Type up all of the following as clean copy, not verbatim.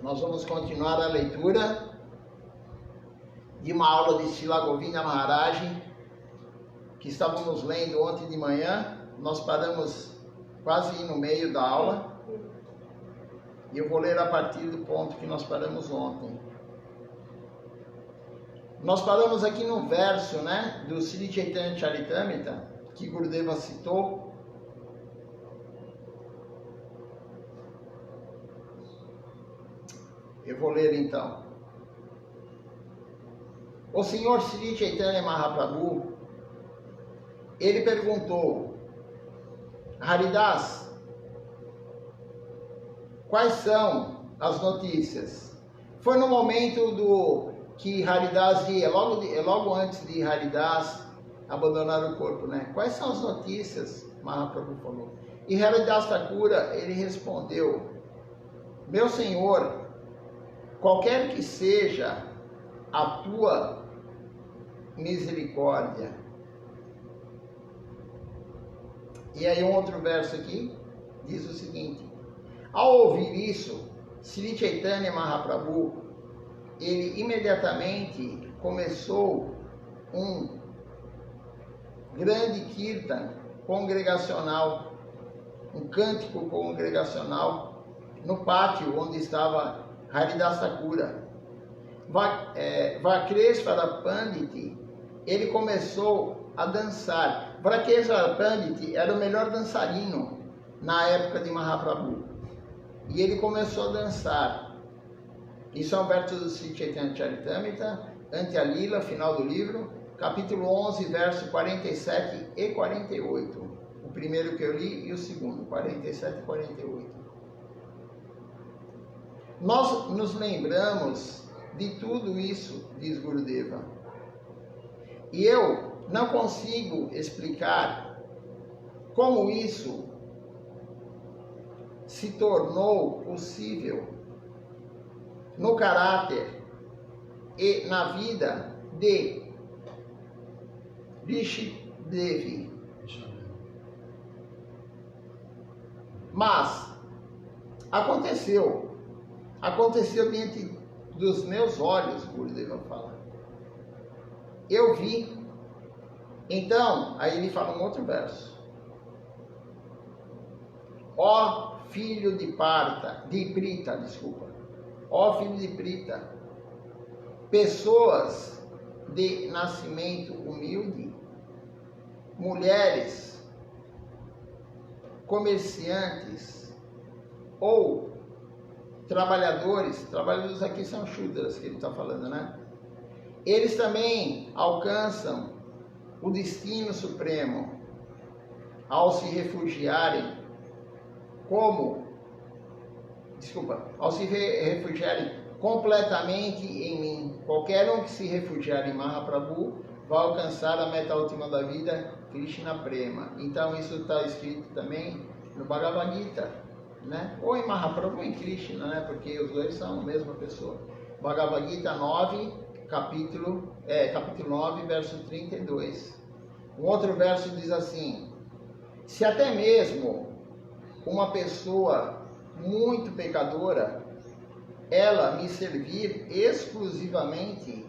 Nós vamos continuar a leitura de uma aula de Srila Govinda Maharaj que estávamos lendo ontem de manhã. Nós paramos quase no meio da aula e eu vou ler a partir do ponto que nós paramos ontem. Nós paramos aqui no verso, do Sri Chaitanya Charitamrita, que Gurudeva citou. Eu vou ler então. O Senhor Sri Chaitanya Mahaprabhu, ele perguntou: Haridas, quais são as notícias? Foi no momento que Haridas ia, logo antes de Haridas abandonar o corpo, Quais são as notícias? Mahaprabhu falou. E Haridas Thakura, ele respondeu: meu Senhor, qualquer que seja a tua misericórdia. E aí um outro verso aqui diz o seguinte: ao ouvir isso, Sri Chaitanya Mahaprabhu, ele imediatamente começou um grande kirtan congregacional, um cântico congregacional no pátio onde estava Haridas Thakura. Vakreshvara Pandit, ele começou a dançar. Vakreshvara Pandit era o melhor dançarino na época de Mahaprabhu. E ele começou a dançar. Isso é um verso do Sri Chaitanya Charitamrita, Antya Lila, final do livro, capítulo 11, verso 47 e 48. O primeiro que eu li e o segundo, 47 e 48. Nós nos lembramos de tudo isso, diz Gurudeva. E eu não consigo explicar como isso se tornou possível no caráter e na vida de Rishi Devi. Mas aconteceu diante dos meus olhos, Gurudeva fala. Eu vi. Então, aí ele fala um outro verso. Ó filho de Prita, ó filho de Prita, pessoas de nascimento humilde, mulheres, comerciantes ou trabalhadores aqui são Shudras que ele está falando, Eles também alcançam o destino supremo ao se refugiarem completamente em mim. Qualquer um que se refugiar em Mahaprabhu vai alcançar a meta última da vida, Krishna Prema. Então isso está escrito também no Bhagavad Gita, ou em Mahaprabhu ou em Krishna, porque os dois são a mesma pessoa. Bhagavad Gita 9, capítulo 9, verso 32. Um outro verso diz assim: se até mesmo uma pessoa muito pecadora, ela me servir exclusivamente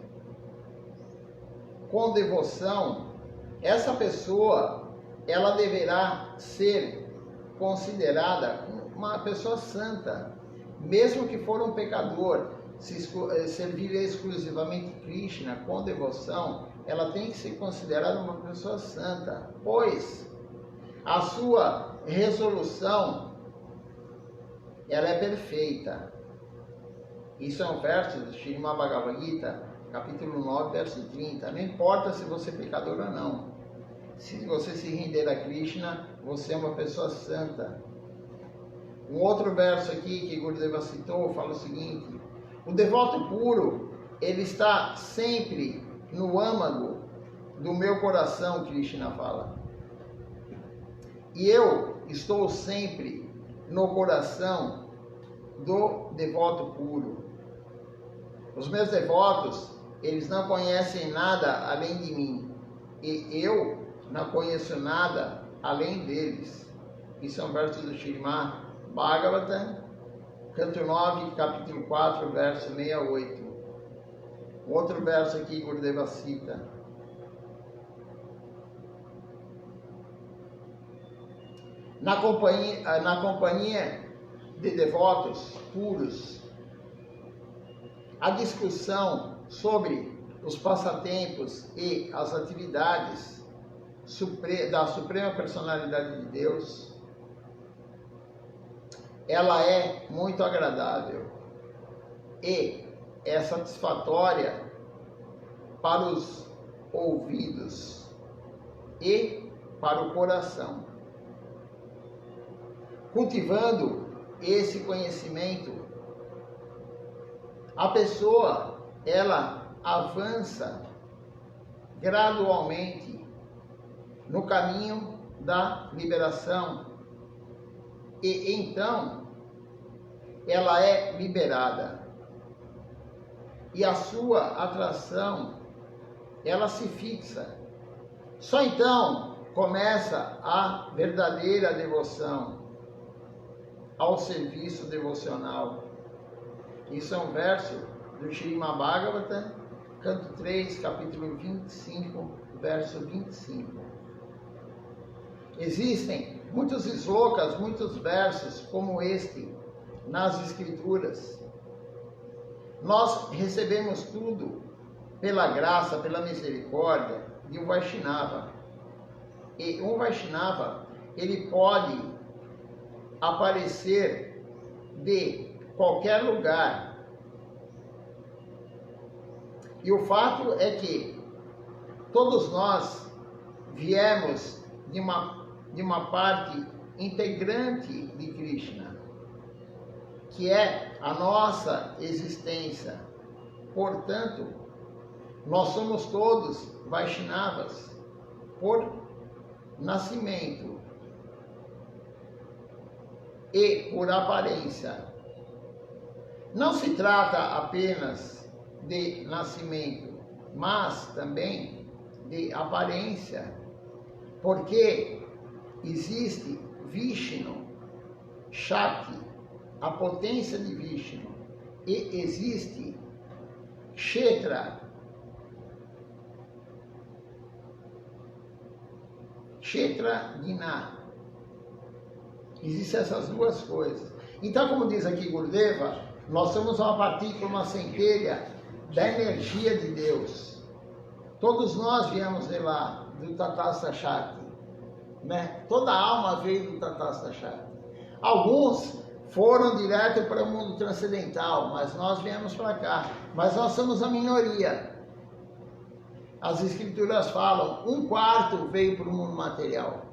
com devoção, essa pessoa, ela deverá ser considerada uma pessoa santa, mesmo que for um pecador. Se servir exclusivamente Krishna com devoção, ela tem que ser considerada uma pessoa santa, pois a sua resolução, ela é perfeita. Isso é um verso do Srimad Bhagavad Gita, capítulo 9, verso 30. Não importa se você é pecador ou não. Se você se render a Krishna, você é uma pessoa santa. Um outro verso aqui que Gurudeva citou fala o seguinte: o devoto puro, ele está sempre no âmago do meu coração, Krishna fala. E eu estou sempre no coração do devoto puro. Os meus devotos, eles não conhecem nada além de mim. E eu não conheço nada além deles. Isso é um verso do Srimad Bhagavatam, Canto 9, capítulo 4, verso 68. Outro verso aqui, Gurdeva cita. Na companhia de devotos puros, a discussão sobre os passatempos e as atividades da Suprema Personalidade de Deus, ela é muito agradável e é satisfatória para os ouvidos e para o coração. Cultivando esse conhecimento, a pessoa, ela avança gradualmente no caminho da liberação e então ela é liberada e a sua atração, ela se fixa. Só então começa a verdadeira devoção ao serviço devocional. Isso é um verso do Śrīmad Bhagavatam, canto 3, capítulo 25, verso 25. Existem muitos slokas, muitos versos como este nas Escrituras. Nós recebemos tudo pela graça, pela misericórdia de um Vaishnava. E um Vaishnava, ele pode aparecer de qualquer lugar. E o fato é que todos nós viemos de uma parte integrante de Krishna, que é a nossa existência. Portanto, nós somos todos Vaishnavas por nascimento e por aparência. Não se trata apenas de nascimento, mas também de aparência, porque existe Vishnu, Shakti, a potência de Vishnu, e existe Kshetra, Kshetra-Guna. Existem essas duas coisas. Então, como diz aqui Gurdeva, nós somos uma partícula, uma centelha da energia de Deus. Todos nós viemos de lá, do Tatastha Shakti, né? Toda alma veio do Tatastha Shakti. Alguns foram direto para o mundo transcendental, mas nós viemos para cá. Mas nós somos a minoria. As Escrituras falam, 1/4 veio para o mundo material.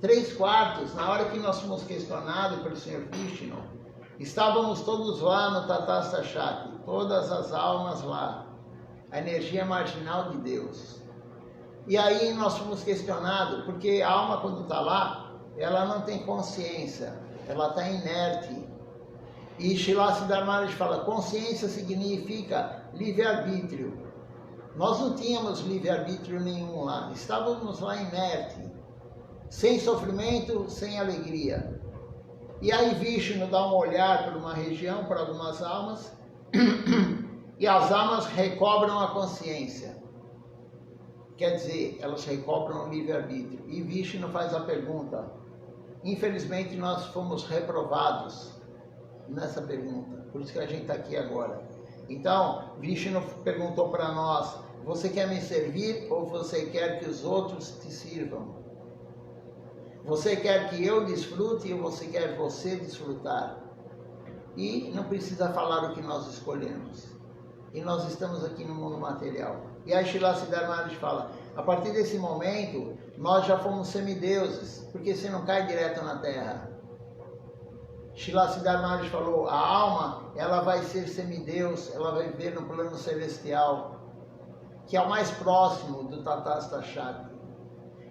3/4, na hora que nós fomos questionados pelo Senhor Vishnu, estávamos todos lá no Tatastha Shakti, todas as almas lá, a energia marginal de Deus. E aí nós fomos questionados, porque a alma quando está lá, ela não tem consciência, ela está inerte. E Srila Siddhar Maharaj fala, consciência significa livre-arbítrio. Nós não tínhamos livre-arbítrio nenhum lá, estávamos lá inerte, sem sofrimento, sem alegria. E aí Vishnu dá um olhar para uma região, para algumas almas, e as almas recobram a consciência. Quer dizer, elas recobram o livre-arbítrio. E Vishnu faz a pergunta. Infelizmente nós fomos reprovados nessa pergunta, por isso que a gente está aqui agora. Então, Vishnu perguntou para nós, você quer me servir ou você quer que os outros te sirvam? Você quer que eu desfrute ou você quer você desfrutar? E não precisa falar o que nós escolhemos. E nós estamos aqui no mundo material. E aí Srila Siddhar Maharaj fala, a partir desse momento, nós já fomos semideuses, porque você não cai direto na terra. Srila Siddhar Maharaj falou, a alma, ela vai ser semideus, ela vai viver no plano celestial, que é o mais próximo do Tatastha Shakti.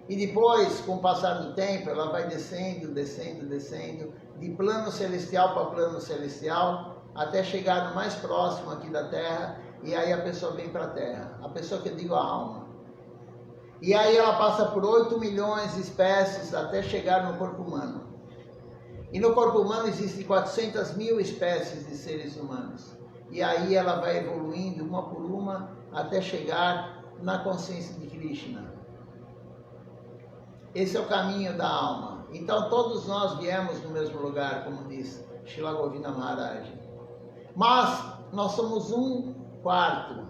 E depois, com o passar do tempo, ela vai descendo, descendo, descendo, de plano celestial para plano celestial, até chegar no mais próximo aqui da Terra, e aí a pessoa vem para a Terra. A pessoa que eu digo a alma. E aí ela passa por 8 milhões de espécies até chegar no corpo humano. E no corpo humano existem 400 mil espécies de seres humanos. E aí ela vai evoluindo uma por uma até chegar na consciência de Krishna. Esse é o caminho da alma. Então todos nós viemos no mesmo lugar, como diz Srila Govinda Maharaj. Mas nós somos 1/4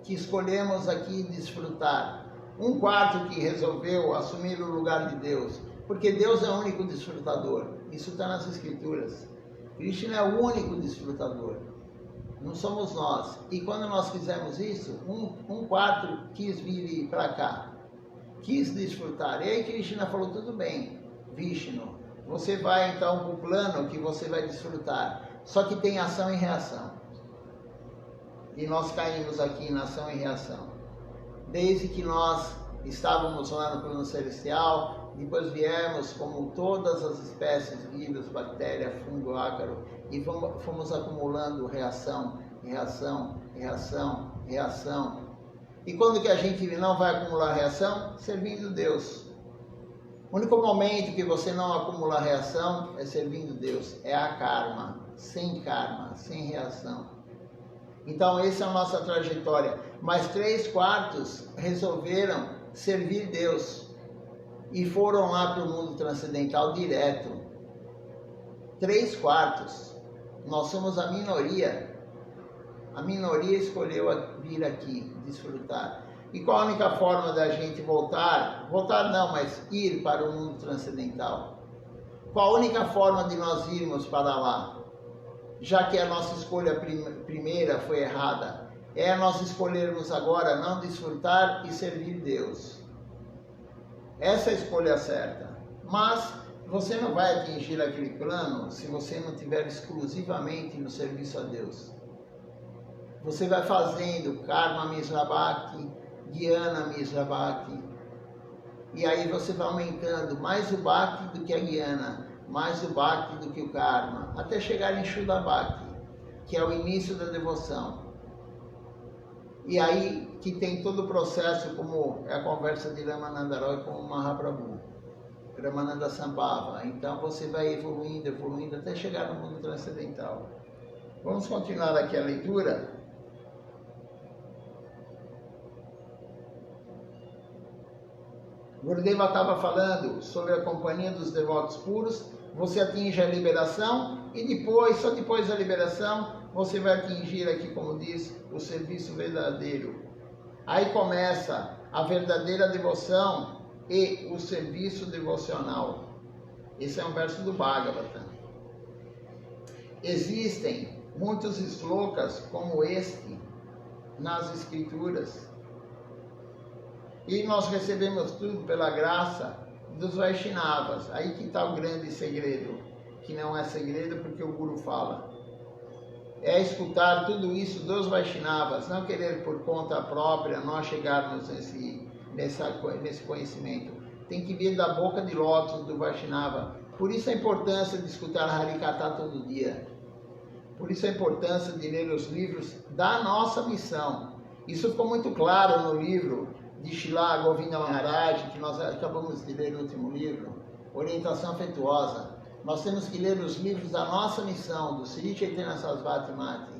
que escolhemos aqui desfrutar. 1/4 que resolveu assumir o lugar de Deus. Porque Deus é o único desfrutador. Isso está nas Escrituras. Krishna é o único desfrutador. Não somos nós. E quando nós fizemos isso, 1/4 quis vir para cá. Quis desfrutar. E aí Krishna falou, tudo bem, Vishnu, você vai então para o plano que você vai desfrutar. Só que tem ação e reação. E nós caímos aqui em ação e reação. Desde que nós estávamos lá no plano celestial, depois viemos como todas as espécies, vírus, bactéria, fungo, ácaro, e fomos acumulando reação, reação, reação, reação. E quando que a gente não vai acumular reação? Servindo Deus. O único momento que você não acumula reação é servindo Deus. É a karma, sem reação. Então essa é a nossa trajetória. Mas 3/4 resolveram servir Deus. E foram lá para o mundo transcendental direto. 3/4. Nós somos a minoria. A minoria escolheu vir aqui, desfrutar. E qual a única forma da gente voltar? Voltar não, mas ir para o mundo transcendental. Qual a única forma de nós irmos para lá? Já que a nossa escolha primeira foi errada. É nós escolhermos agora não desfrutar e servir Deus. Essa é a escolha certa. Mas você não vai atingir aquele plano se você não estiver exclusivamente no serviço a Deus. Você vai fazendo Karma Misra Bhakti, Jnana Misra Bhakti. E aí você vai aumentando mais o Bhakti do que a Jnana, mais o Bhakti do que o Karma, até chegar em Shuddha Bhakti, que é o início da devoção. E aí que tem todo o processo, como é a conversa de Ramananda Roy com o Mahaprabhu, Ramananda Sambhava. Então você vai evoluindo, evoluindo, até chegar no mundo transcendental. Vamos continuar aqui a leitura. Gurudeva estava falando sobre a companhia dos devotos puros. Você atinge a liberação e depois, só depois da liberação, você vai atingir aqui, como diz, o serviço verdadeiro. Aí começa a verdadeira devoção e o serviço devocional. Esse é um verso do Bhagavatam. Existem muitos slokas como este nas Escrituras. E nós recebemos tudo pela graça dos Vaishnavas. Aí que está o grande segredo, que não é segredo porque o Guru fala. É escutar tudo isso dos Vaishnavas, não querer por conta própria nós chegarmos nesse conhecimento. Tem que vir da boca de lótus do Vaishnava. Por isso a importância de escutar Harikatha todo dia. Por isso a importância de ler os livros da nossa missão. Isso ficou muito claro no livro de Srila Govinda Maharaj, que nós acabamos de ler no último livro, Orientação Afetuosa. Nós temos que ler os livros da nossa missão, do Sri Chaitanya Sarasvati Mati.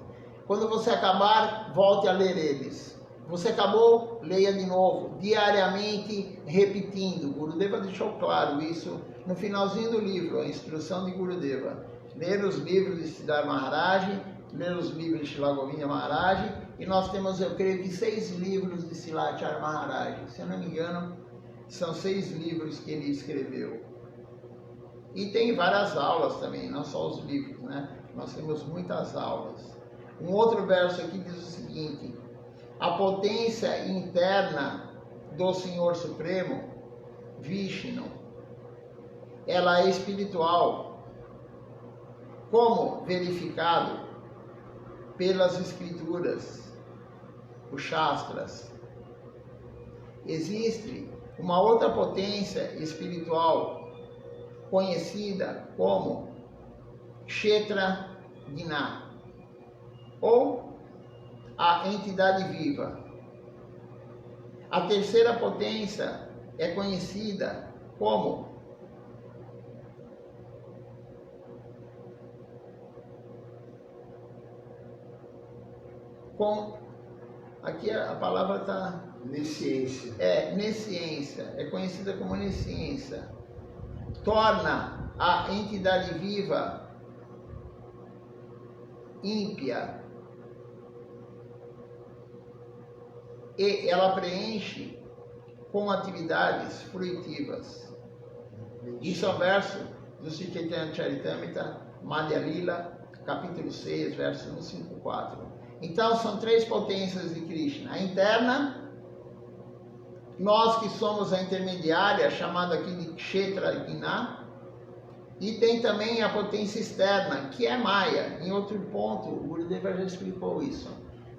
Quando você acabar, volte a ler eles. Você acabou, leia de novo, diariamente, repetindo. Gurudeva deixou claro isso no finalzinho do livro, a instrução de Gurudeva. Ler os livros de Siddhar Maharaj, ler os livros de Srila Govinda Maharaj, e nós temos, eu creio que 6 livros de Silachar Maharaj. Se eu não me engano, são 6 livros que ele escreveu. E tem várias aulas também, não só os livros, né? Nós temos muitas aulas. Um outro verso aqui diz o seguinte: a potência interna do Senhor Supremo, Vishnu, ela é espiritual, como verificado pelas Escrituras, os Shastras. Existe uma outra potência espiritual conhecida como Kshetra Gna, ou a entidade viva. A terceira potência é conhecida como com... Aqui a palavra está... Nesciência. Nesciência. É conhecida como nesciência. Torna a entidade viva ímpia. E ela preenche com atividades fruitivas. Isso é o verso do Sri Chaitanya Charitamrita, Madhya Lila, capítulo 6, verso 154. Então, são três potências de Krishna. A interna, nós que somos a intermediária, chamada aqui de Kshetra Gna, e tem também a potência externa, que é Maya. Em outro ponto, o Gurudeva já explicou isso.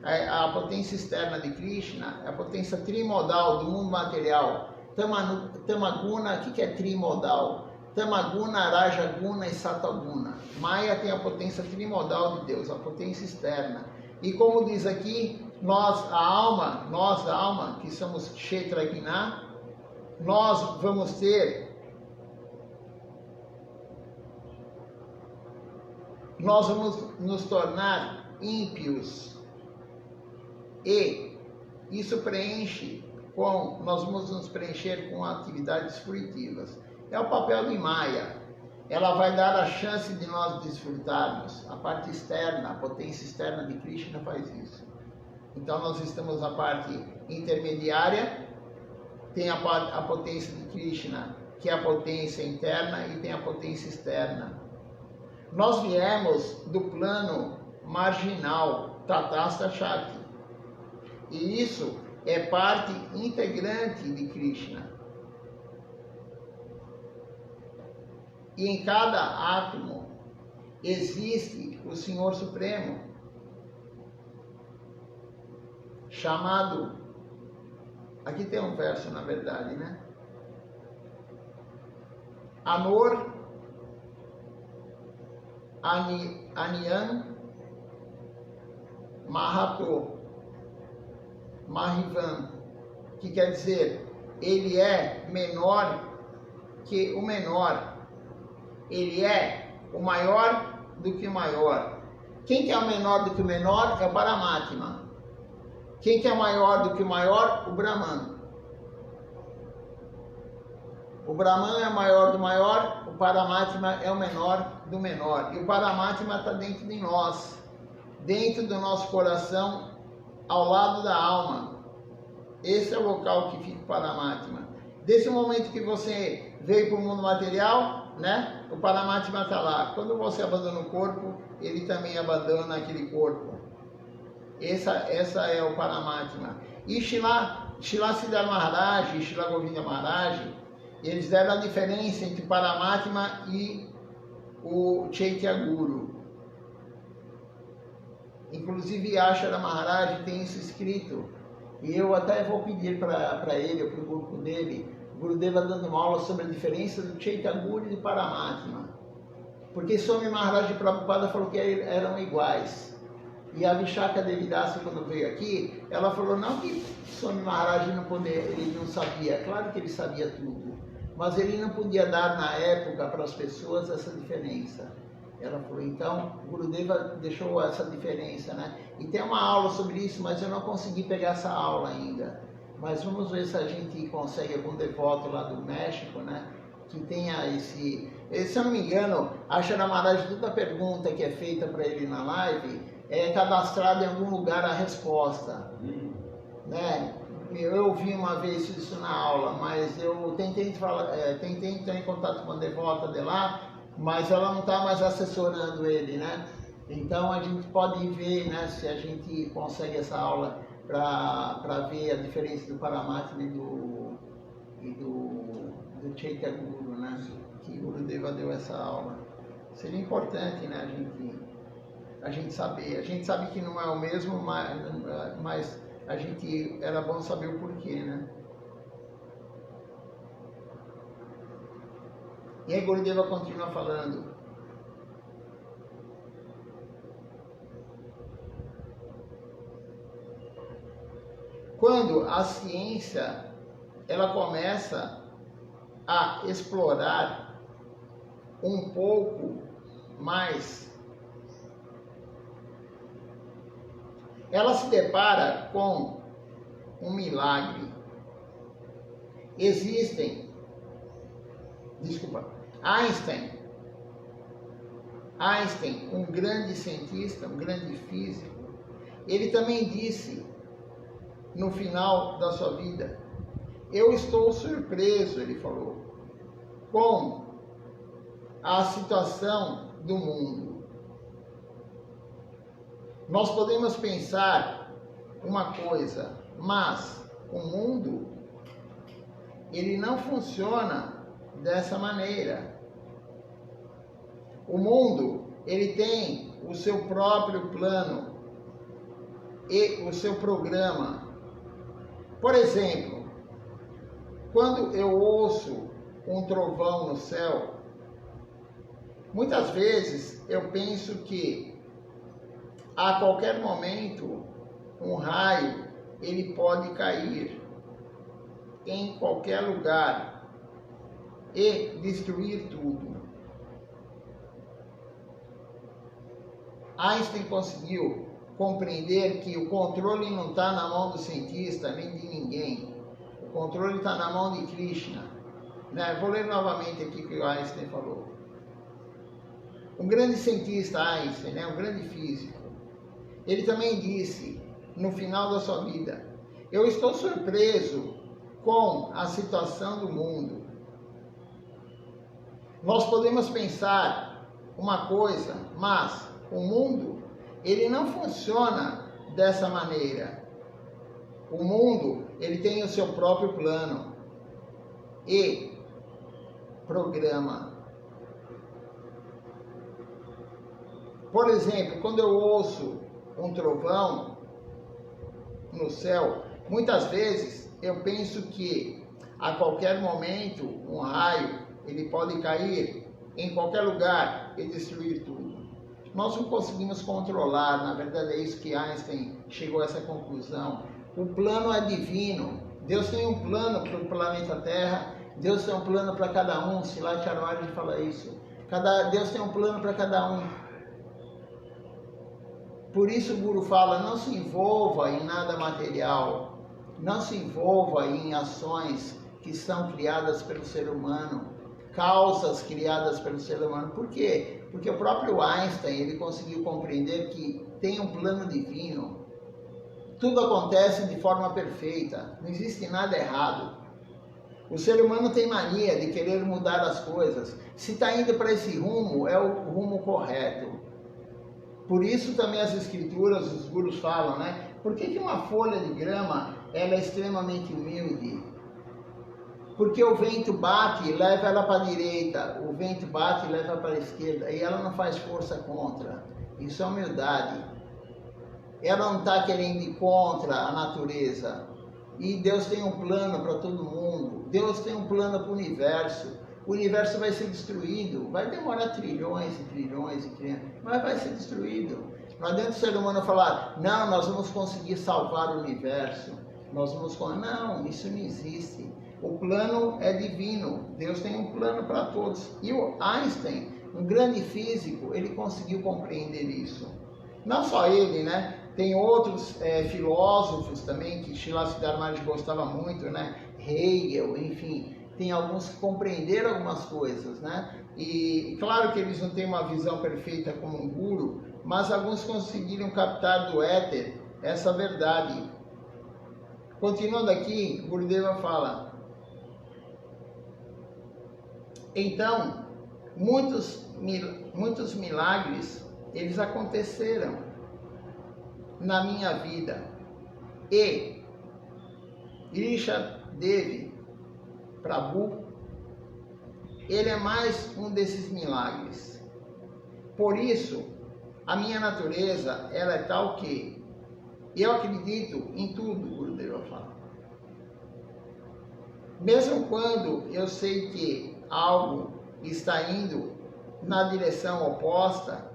A potência externa de Krishna é a potência trimodal do mundo material. Tamaguna, o que é trimodal? Tamaguna, Rajaguna e Sataguna. Maya tem a potência trimodal de Deus, a potência externa. E como diz aqui, nós a alma, que somos Kshetra Gna, nós vamos nos tornar ímpios. E isso nós vamos nos preencher com atividades fruitivas. É o papel de Maya. Ela vai dar a chance de nós desfrutarmos. A parte externa, a potência externa de Krishna faz isso. Então nós estamos na parte intermediária, tem a potência de Krishna, que é a potência interna, e tem a potência externa. Nós viemos do plano marginal, Tatastha Shakti. E isso é parte integrante de Krishna. E em cada átomo existe o Senhor Supremo, chamado... Aqui tem um verso, na verdade, né? Anor Anyan Mahato Mahivan, que quer dizer, ele é menor que o menor, ele é o maior do que o maior. Quem que é o menor do que o menor é o Paramatma. Quem que é maior do que o maior? O Brahman. O Brahman é o maior do maior, o Paramatma é o menor do menor. E o Paramatma está dentro de nós, dentro do nosso coração, ao lado da alma. Esse é o local que fica o Paramatma. Desse momento que você veio para o mundo material, né? O Paramatma está lá. Quando você abandona o corpo, ele também abandona aquele corpo. Essa é o Paramatma. E Shila Siddhar Maharaj e Shila Govinda Maharaj, eles deram a diferença entre o Paramatma e o Chaitya Guru. Inclusive Ashara Maharaj tem isso escrito. E eu até vou pedir para ele, para o grupo dele, o Gurudeva dando uma aula sobre a diferença do Chaitya Guru e do Paramatma. Porque Swami Maharaj Prabhupada falou que eram iguais. E a Vishaka Devidasi, quando veio aqui, ela falou, não que Swami Maharaj ele não sabia, claro que ele sabia tudo, mas ele não podia dar na época para as pessoas essa diferença. Ela falou, então, o Gurudeva deixou essa diferença, né? E tem uma aula sobre isso, mas eu não consegui pegar essa aula ainda. Mas vamos ver se a gente consegue algum devoto lá do México, né? Que tenha esse... Se eu não me engano, a Ashara Maharaj, toda pergunta que é feita para ele na live, é cadastrada em algum lugar a resposta. Né? Eu ouvi uma vez isso na aula, mas eu tentei entrar em contato com a devota de lá, mas ela não está mais assessorando ele, né? Então a gente pode ver, né, se a gente consegue essa aula para ver a diferença do Paramatma e do Chaitya Guru, né? Que o Gurudeva deu essa aula. Seria importante, né, a gente saber. A gente sabe que não é o mesmo, mas era bom saber o porquê, né? E aí Gurudeva continua falando. Quando a ciência ela começa a explorar um pouco mais ela se depara com um milagre. Einstein, um grande cientista, um grande físico, ele também disse no final da sua vida: eu estou surpreso, ele falou, com a situação do mundo. Nós podemos pensar uma coisa, mas o mundo, ele não funciona dessa maneira. O mundo, ele tem o seu próprio plano e o seu programa. Por exemplo, quando eu ouço um trovão no céu, muitas vezes eu penso que a qualquer momento um raio ele pode cair em qualquer lugar e destruir tudo. Einstein conseguiu compreender que o controle não está na mão do cientista nem de ninguém. O controle está na mão de Krishna. Vou ler novamente aqui o que o Einstein falou. Um grande cientista, Einstein, um grande físico, ele também disse, no final da sua vida: eu estou surpreso com a situação do mundo. Nós podemos pensar uma coisa, mas o mundo, ele não funciona dessa maneira. O mundo, ele tem o seu próprio plano e programa. Por exemplo, quando eu ouço um trovão no céu, muitas vezes eu penso que a qualquer momento um raio ele pode cair em qualquer lugar e destruir tudo. Nós não conseguimos controlar, na verdade é isso que Einstein chegou a essa conclusão. O plano é divino. Deus tem um plano para o planeta Terra, Deus tem um plano para cada um. Silat Arwari fala isso. Deus tem um plano para cada um. Por isso o Guru fala: não se envolva em nada material, não se envolva em ações que são criadas pelo ser humano, causas criadas pelo ser humano. Por quê? Porque o próprio Einstein, ele conseguiu compreender que tem um plano divino. Tudo acontece de forma perfeita, não existe nada errado. O ser humano tem mania de querer mudar as coisas. Se está indo para esse rumo, é o rumo correto. Por isso também as escrituras, os gurus falam, por que uma folha de grama ela é extremamente humilde? Porque o vento bate e leva ela para a direita, o vento bate e leva para a esquerda, e ela não faz força contra. Isso é humildade. Ela não está querendo ir contra a natureza. E Deus tem um plano para todo mundo. Deus tem um plano para o universo. O universo vai ser destruído. Vai demorar trilhões e trilhões e trilhões, mas vai ser destruído. Não adianta o ser humano falar: não, nós vamos conseguir salvar o universo. Não, isso não existe. O plano é divino. Deus tem um plano para todos. E o Einstein, um grande físico, ele conseguiu compreender isso. Não só ele, Tem outros filósofos também que Srila Siddhartha gostava muito, Hegel, enfim. Tem alguns que compreenderam algumas coisas, E claro que eles não têm uma visão perfeita como um guru, mas alguns conseguiram captar do éter essa verdade. Continuando aqui, Gurudeva fala: então, muitos milagres, eles aconteceram na minha vida. E Irishadev Prabhu, ele é mais um desses milagres. Por isso, a minha natureza, ela é tal que eu acredito em tudo, o Gurudeva fala. Mesmo quando eu sei que algo está indo na direção oposta,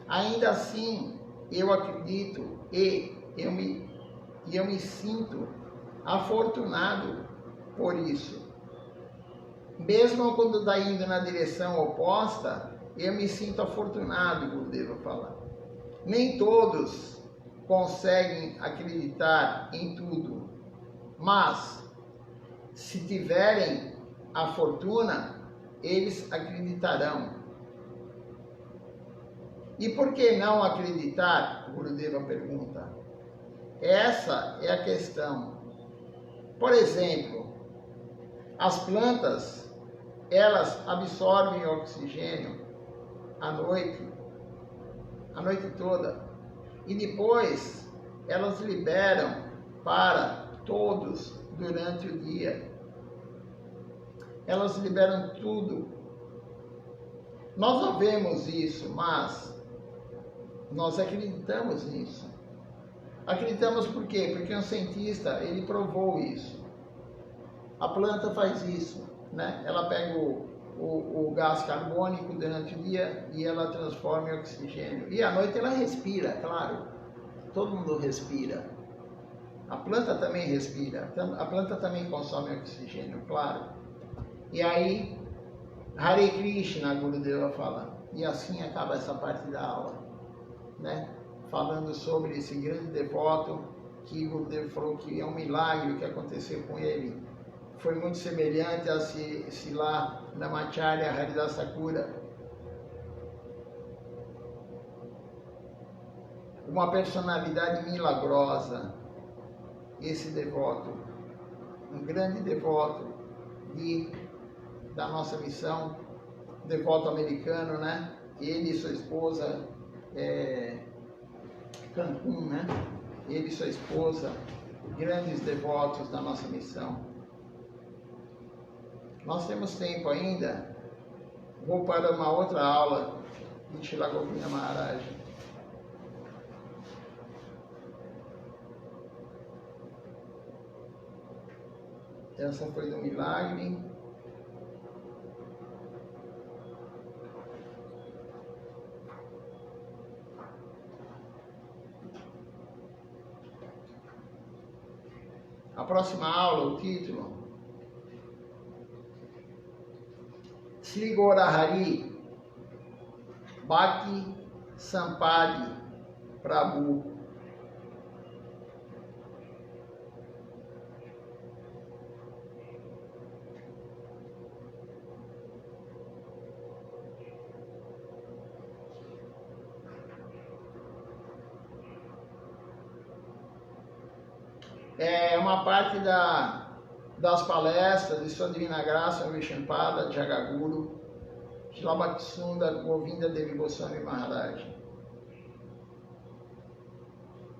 ainda assim eu acredito e eu me sinto afortunado por isso. Mesmo quando está indo na direção oposta, eu me sinto afortunado, Gurudeva fala. Nem todos conseguem acreditar em tudo, mas se tiverem a fortuna, eles acreditarão. E por que não acreditar? O Gurudeva pergunta. Essa é a questão. Por exemplo, as plantas, elas absorvem oxigênio à noite toda, e depois elas liberam para todos durante o dia. Elas liberam tudo. Nós não vemos isso, mas nós acreditamos nisso. Acreditamos por quê? Porque um cientista, ele provou isso. A planta faz isso, né? Ela pega o gás carbônico durante o dia e ela transforma em oxigênio. E à noite ela respira, claro. Todo mundo respira. A planta também respira. A planta também consome oxigênio, claro. E aí, Hare Krishna, Gurudeva fala. E assim acaba essa parte da aula, né? Falando sobre esse grande devoto que Gurudeva falou que é um milagre o que aconteceu com ele. Foi muito semelhante a se lá na Namacharya Haridas Thakura. Uma personalidade milagrosa, esse devoto, um grande devoto da nossa missão, devoto americano, né? Ele e sua esposa, Cancún, né? Ele e sua esposa, grandes devotos da nossa missão. Nós temos tempo ainda. Vou para uma outra aula de Srila Govinda Maharaj. Essa foi do milagre. A próxima aula, o título: Sri Gaurahari Bhakti Sampadi Prabhu. É uma parte das palestras de Sua Divina Graça Vishnupada Jagaguru Srila Bhaktisunda Govinda Devi Goswami Maharaj.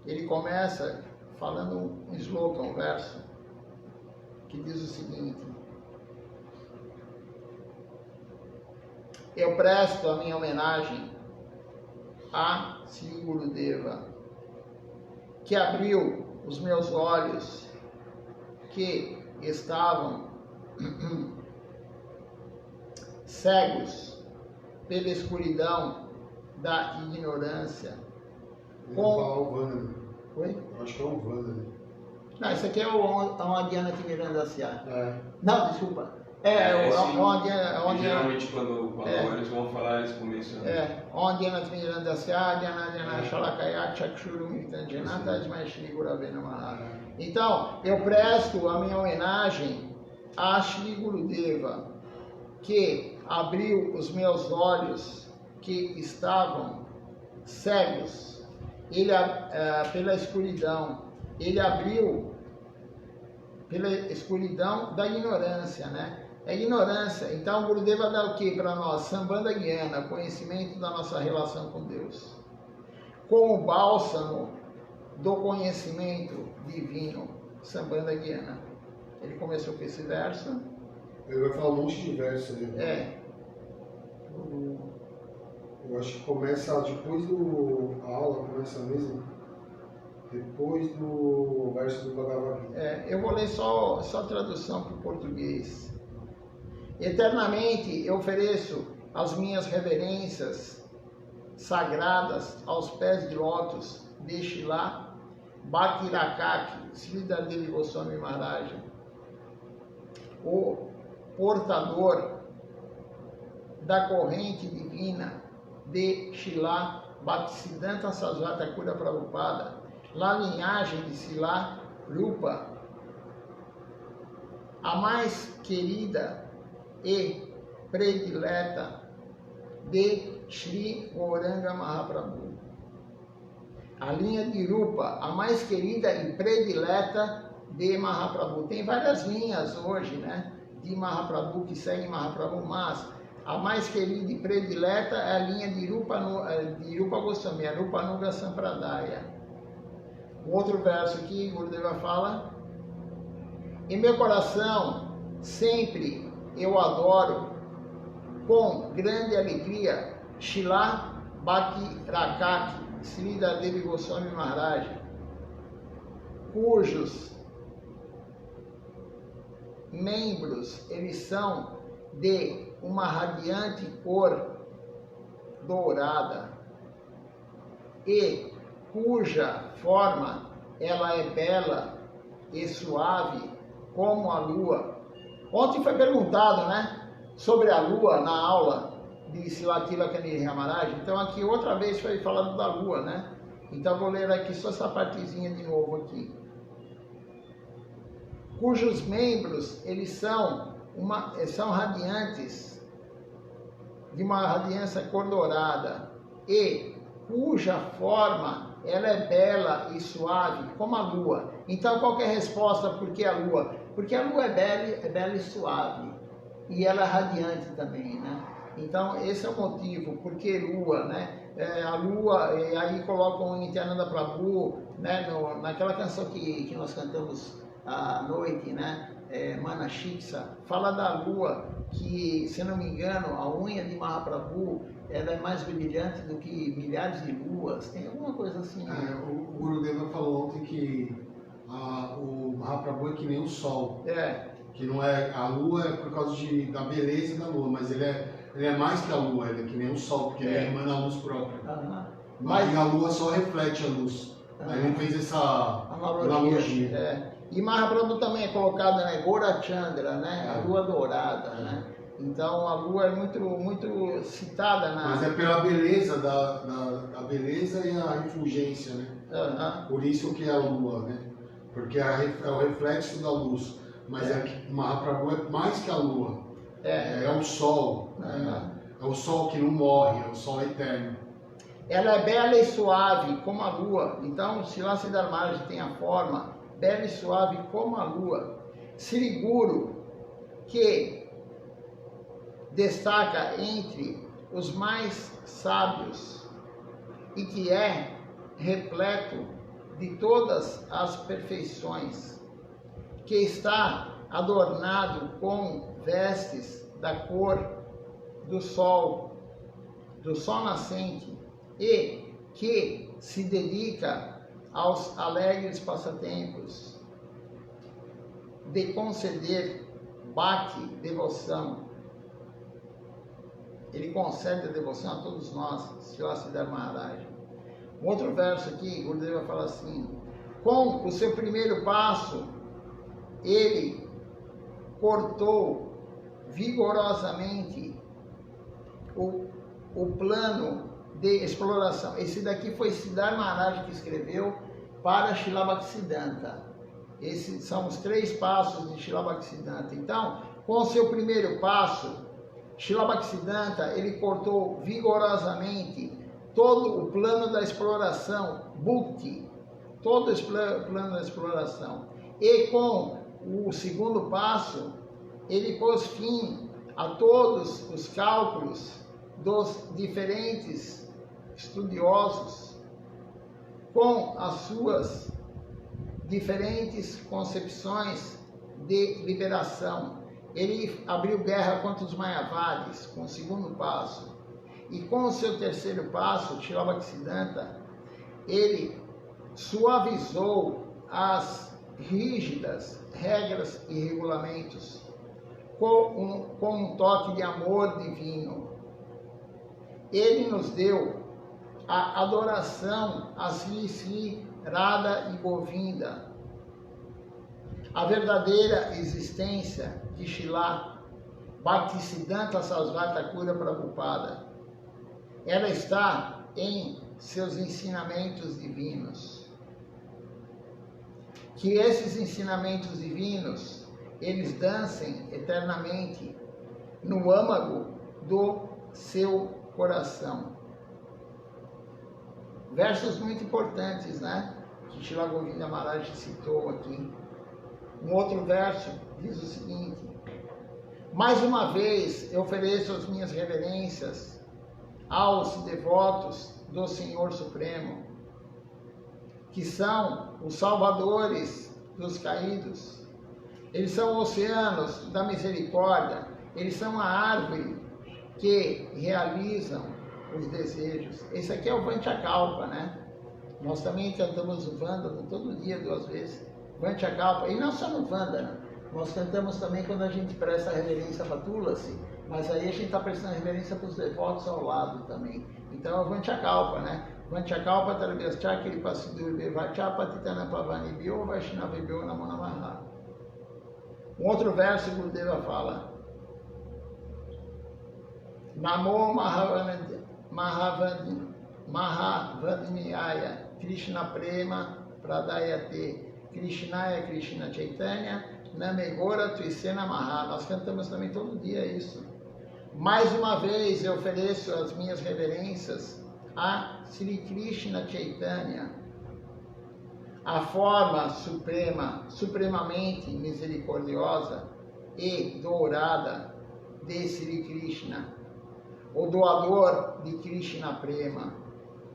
Ele começa falando um sloka, um verso, que diz o seguinte: eu presto a minha homenagem a Sri Gurudeva, que abriu os meus olhos que estavam cegos pela escuridão da ignorância. Oi? Acho que é o Vanda. Não, isso aqui é o Adiana Timirandasya. Não, desculpa. Geralmente quando eles vão falar, eles começam. Adiana Timirandasya, Adiana Shalakaya, Chakshuru Mitanjanata, Asmai Shri Gurave Namaha. Então, eu presto a minha homenagem a Shri Gurudeva, que abriu os meus olhos que estavam cegos pela escuridão. Ele abriu pela escuridão da ignorância, né? É ignorância. Então, o Gurudeva dá o que para nós? Sambandha Gyana, conhecimento da nossa relação com Deus. Com o bálsamo do conhecimento divino, Sambandha Gyana. Ele começou com esse verso. Ele vai falar um monte de versos ali. Eu acho que começa depois a aula, começa mesmo depois do verso do Bhagavad Gita. Eu vou ler só a tradução para o português. Eternamente eu ofereço as minhas reverências sagradas aos pés de lótus de Srila Bhakti-Rakaki Sridhar Devi Goswami Maharaj, o portador da corrente divina de Srila Bhaktisiddhanta Sarasvati Thakur Prabhupada, na linhagem de Sila Rupa, a mais querida e predileta de Shri Gauranga Mahaprabhu. A linha de Rupa, a mais querida e predileta de Mahaprabhu. Tem várias linhas hoje, né, de Mahaprabhu que seguem Mahaprabhu, mas a mais querida e predileta é a linha de Rupa Goswami, a Rupa Nuga Sampradaya. O outro verso aqui, Gurudeva fala: em meu coração sempre eu adoro com grande alegria Shila Bhakti-Rakaki Sridhar Devi Goswami Maharaj, cujos membros eles são de uma radiante cor dourada e cuja forma ela é bela e suave como a lua. Ontem foi perguntado, né, sobre a lua na aula de Silatila Kanirya Maharaj. Então aqui outra vez foi falado da lua, né? Então vou ler aqui só essa partezinha de novo aqui. Cujos membros eles são radiantes, de uma radiância cor dourada, e cuja forma ela é bela e suave como a lua. Então qual que é a resposta? Por que a lua? Porque a lua é bela e suave, e ela é radiante também, né? Então esse é o motivo, porque lua, né? A lua, e aí colocam em Nityananda Prabhu, né? Naquela canção que nós cantamos à noite, né? Manashiksa, fala da lua, que, se não me engano, a unha de Mahaprabhu ela é mais brilhante do que milhares de luas. Tem alguma coisa assim. O Gurudeva falou ontem que o Mahaprabhu é que nem o sol. Que não é, a lua é por causa da beleza da lua, mas ele é mais que a lua, ele é que nem o sol, porque ele emana a luz própria. Mas a lua só reflete a luz. Aí ele fez essa analogia. E Mahaprabhu também é colocado, né, Gorachandra, né, a lua dourada, né? Então a lua é muito citada na... Mas é pela beleza, da beleza e a refulgência, né? Por isso que é a lua, né? Porque é o reflexo da luz. Mas Mahaprabhu é mais que a lua. É o sol. É o sol que não morre, é o sol eterno. Ela é bela e suave como a lua. Então, Srila Sridhar Maharaj tem a forma bela e suave como a lua. Sri Guru, que destaca entre os mais sábios e que é repleto de todas as perfeições, que está adornado com vestes da cor do sol nascente, e que se dedica aos alegres passatempos de conceder bhakti, devoção. Ele concede a devoção a todos nós, Srila Sridhar Maharaj. Um outro verso aqui, Gurudeva fala assim: com o seu primeiro passo, ele cortou vigorosamente o plano de exploração. Esse daqui foi Sridhar Maharaj que escreveu para Srila Bhaktisiddhanta. Esses são os 3 passos de Srila Bhaktisiddhanta. Então, com o seu primeiro passo, Srila Bhaktisiddhanta, ele cortou vigorosamente todo o plano da exploração, Bhukti, todo esse plano da exploração. E com o segundo passo, ele pôs fim a todos os cálculos dos diferentes estudiosos com as suas diferentes concepções de liberação. Ele abriu guerra contra os Mayavadis com o segundo passo. E com o seu terceiro passo, Srila Bhaktisiddhanta, ele suavizou as rígidas regras e regulamentos com um toque de amor divino. Ele nos deu a adoração a Sri Sri Radha e Govinda, a verdadeira existência de Srila Bhaktisiddhanta Sarasvati Thakura Prabhupada. Ela está em seus ensinamentos divinos. que esses ensinamentos divinos, eles dancem eternamente no âmago do seu coração. Versos muito importantes, né? Que Srila Govinda Maharaj citou aqui. Um outro verso diz o seguinte: mais uma vez eu ofereço as minhas reverências aos devotos do Senhor Supremo, que são os salvadores dos caídos. Eles são oceanos da misericórdia, eles são a árvore que realizam os desejos. Esse aqui é o Vanchakalpa, né? Nós também cantamos o Vandana todo dia, 2 vezes. Vanchakalpa, e não só no Vandana, nós cantamos também quando a gente presta reverência para Tulasi, mas aí a gente está prestando reverência para os devotos ao lado também. Então é o Vanchakalpa, né? Vanchakalpa Tarabhyascha Kripasidur Bevacha Patitana Pavani Bio Vaishnava Bio Namo Namaha. Um outro verso que o Gurudeva fala: Namo Mahavadnyaya Krishna Prema Pradayate Krishnaya Krishna Chaitanya Namegora Tuisena Maha. Nós cantamos também todo dia isso. Mais uma vez eu ofereço as minhas reverências a Sri Krishna Chaitanya, a forma suprema, supremamente misericordiosa e dourada de Sri Krishna, o doador de Krishna Prema.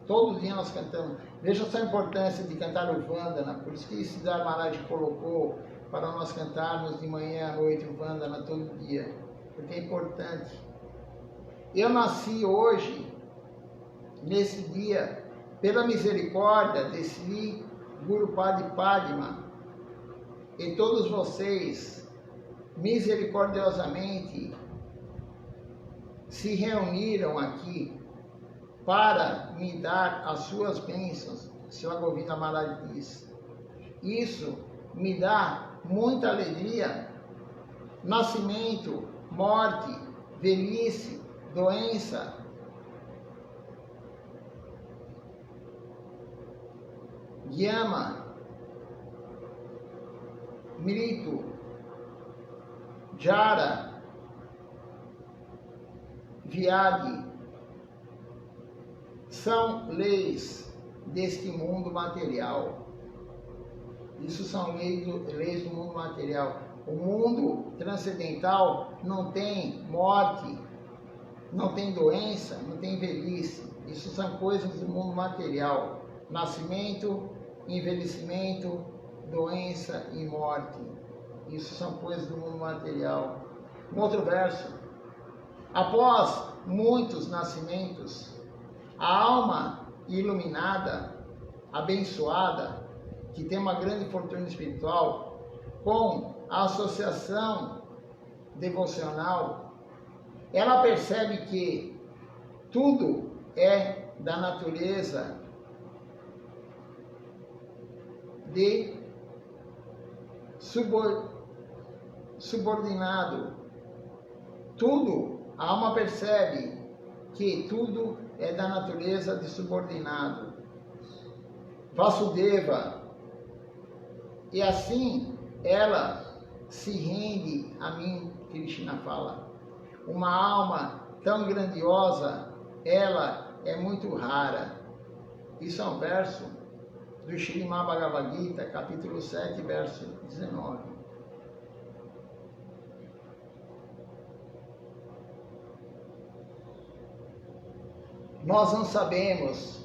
Todo dia nós cantamos. Veja só a importância de cantar o Vandana, por isso que Siddhartha Maharaj colocou para nós cantarmos de manhã à noite o Vandana todo dia, porque é importante. Eu nasci hoje, nesse dia, pela misericórdia de Sri Guru Padma, e todos vocês, misericordiosamente, se reuniram aqui para me dar as suas bênçãos. Srila Govinda Maharaj diz. Isso me dá muita alegria. Nascimento, morte, velhice, doença, Yama, Mritu, Jara, Vyadi, são leis deste mundo material. Isso são leis do mundo material. O mundo transcendental não tem morte, não tem doença, não tem velhice. Isso são coisas do mundo material. Nascimento, envelhecimento, doença e morte. Isso são coisas do mundo material. Um outro verso. Após muitos nascimentos, a alma iluminada, abençoada, que tem uma grande fortuna espiritual, com a associação devocional, ela percebe que tudo é da natureza de subordinado. Tudo, a alma percebe que tudo é da natureza de subordinado. Vasudeva. E assim ela se rende a mim, Krishna fala. Uma alma tão grandiosa, ela é muito rara. Isso é um verso do Srimad Bhagavad Gita, capítulo 7, verso 19. Nós não sabemos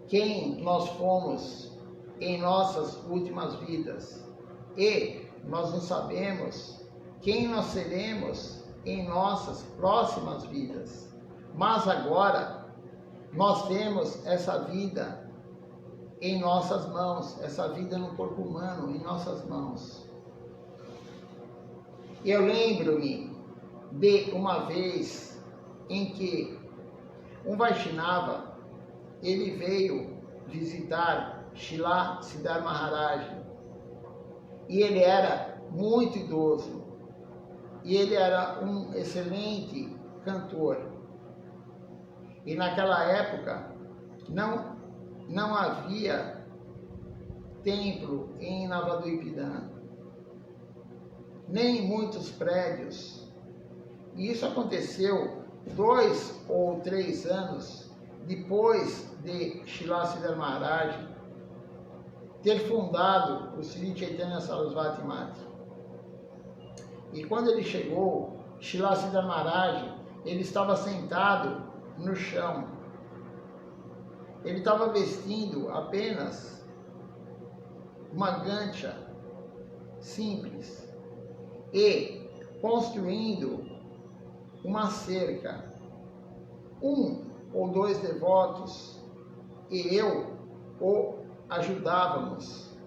quem nós fomos em nossas últimas vidas e nós não sabemos quem nós seremos em nossas próximas vidas. Mas agora nós temos essa vida em nossas mãos, essa vida no corpo humano em nossas mãos. Eu lembro-me de uma vez em que um Vaishnava, ele veio visitar Srila Siddhartha Maharaj e ele era muito idoso e ele era um excelente cantor. E naquela época não havia templo em Navaduipidã, nem muitos prédios. E isso aconteceu 2 ou 3 anos depois de Srila Siddhar Maharaj ter fundado o Sri Chaitanya Sarasvati Mati. E quando ele chegou, Srila Siddhar Maharaj, ele estava sentado no chão. Ele estava vestindo apenas uma gancha simples e construindo uma cerca. 1 ou 2 devotos e eu o ajudávamos,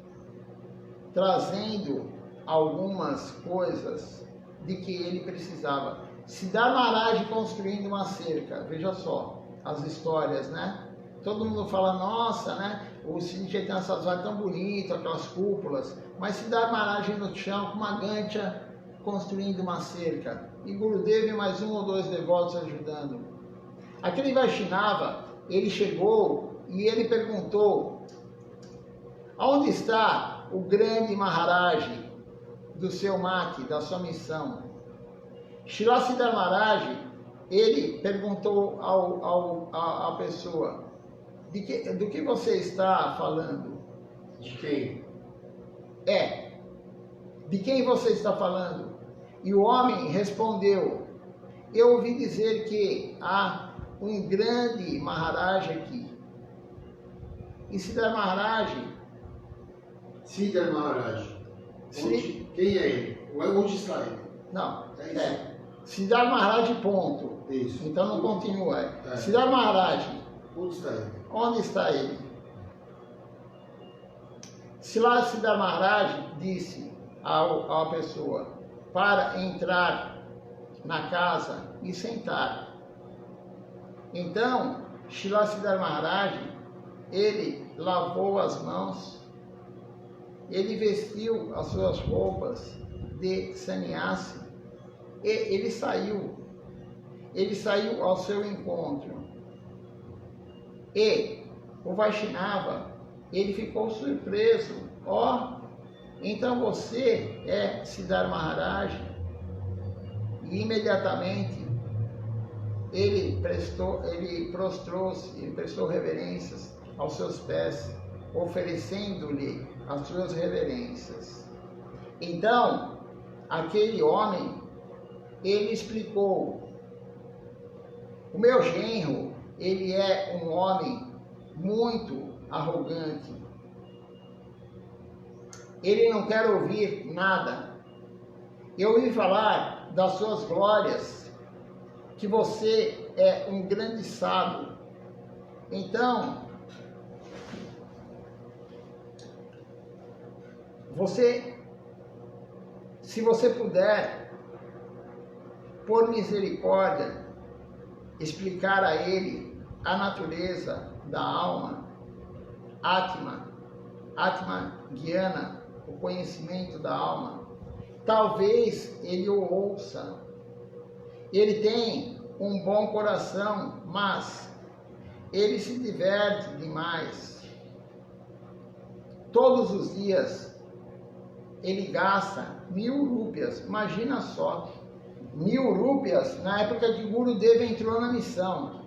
trazendo algumas coisas de que ele precisava. Siddhar Maharaj construindo uma cerca, veja só as histórias, né? Todo mundo fala, nossa, né? O Sri Chaitanya Sarasvati é tão bonito, aquelas cúpulas, mas Siddhar Maharaj no chão com uma gancha construindo uma cerca, e Gurudev e mais 1 ou 2 devotos ajudando. Aquele Vaishnava, ele chegou e ele perguntou, aonde está o grande Maharaj do seu mate, da sua missão? Srila Siddhar Maharaj, ele perguntou à pessoa, do que você está falando? De quem? De quem você está falando? E o homem respondeu, eu ouvi dizer que há um grande Maharaj aqui. E Siddhar Maharaj... Siddhar Maharaj. Quem é ele? Onde está ele? Não, Siddhar Maharaj, ponto. Isso. Então não continua. Siddhar Maharaj. Onde está ele? Onde está ele? Siddhar Maharaj disse à pessoa para entrar na casa e sentar. Então, Srila Siddhar Maharaj, ele lavou as mãos, ele vestiu as suas roupas de sannyasi e ele saiu ao seu encontro. E o Vaishnava, ele ficou surpreso. Então você é Siddhar Maharaj? E imediatamente ele prostrou-se, ele prestou reverências aos seus pés, oferecendo-lhe as suas reverências. Então, aquele homem, ele explicou, o meu genro, ele é um homem muito arrogante. Ele não quer ouvir nada. Eu ouvi falar das suas glórias, que você é um grande sábio. Então, se você puder, por misericórdia, explicar a ele a natureza da alma, Atma Jnana, o conhecimento da alma, talvez ele o ouça. Ele tem um bom coração, mas ele se diverte demais. Todos os dias ele gasta 1000 rúpias, imagina só, 1000 rúpias na época que Gurudev entrou na missão,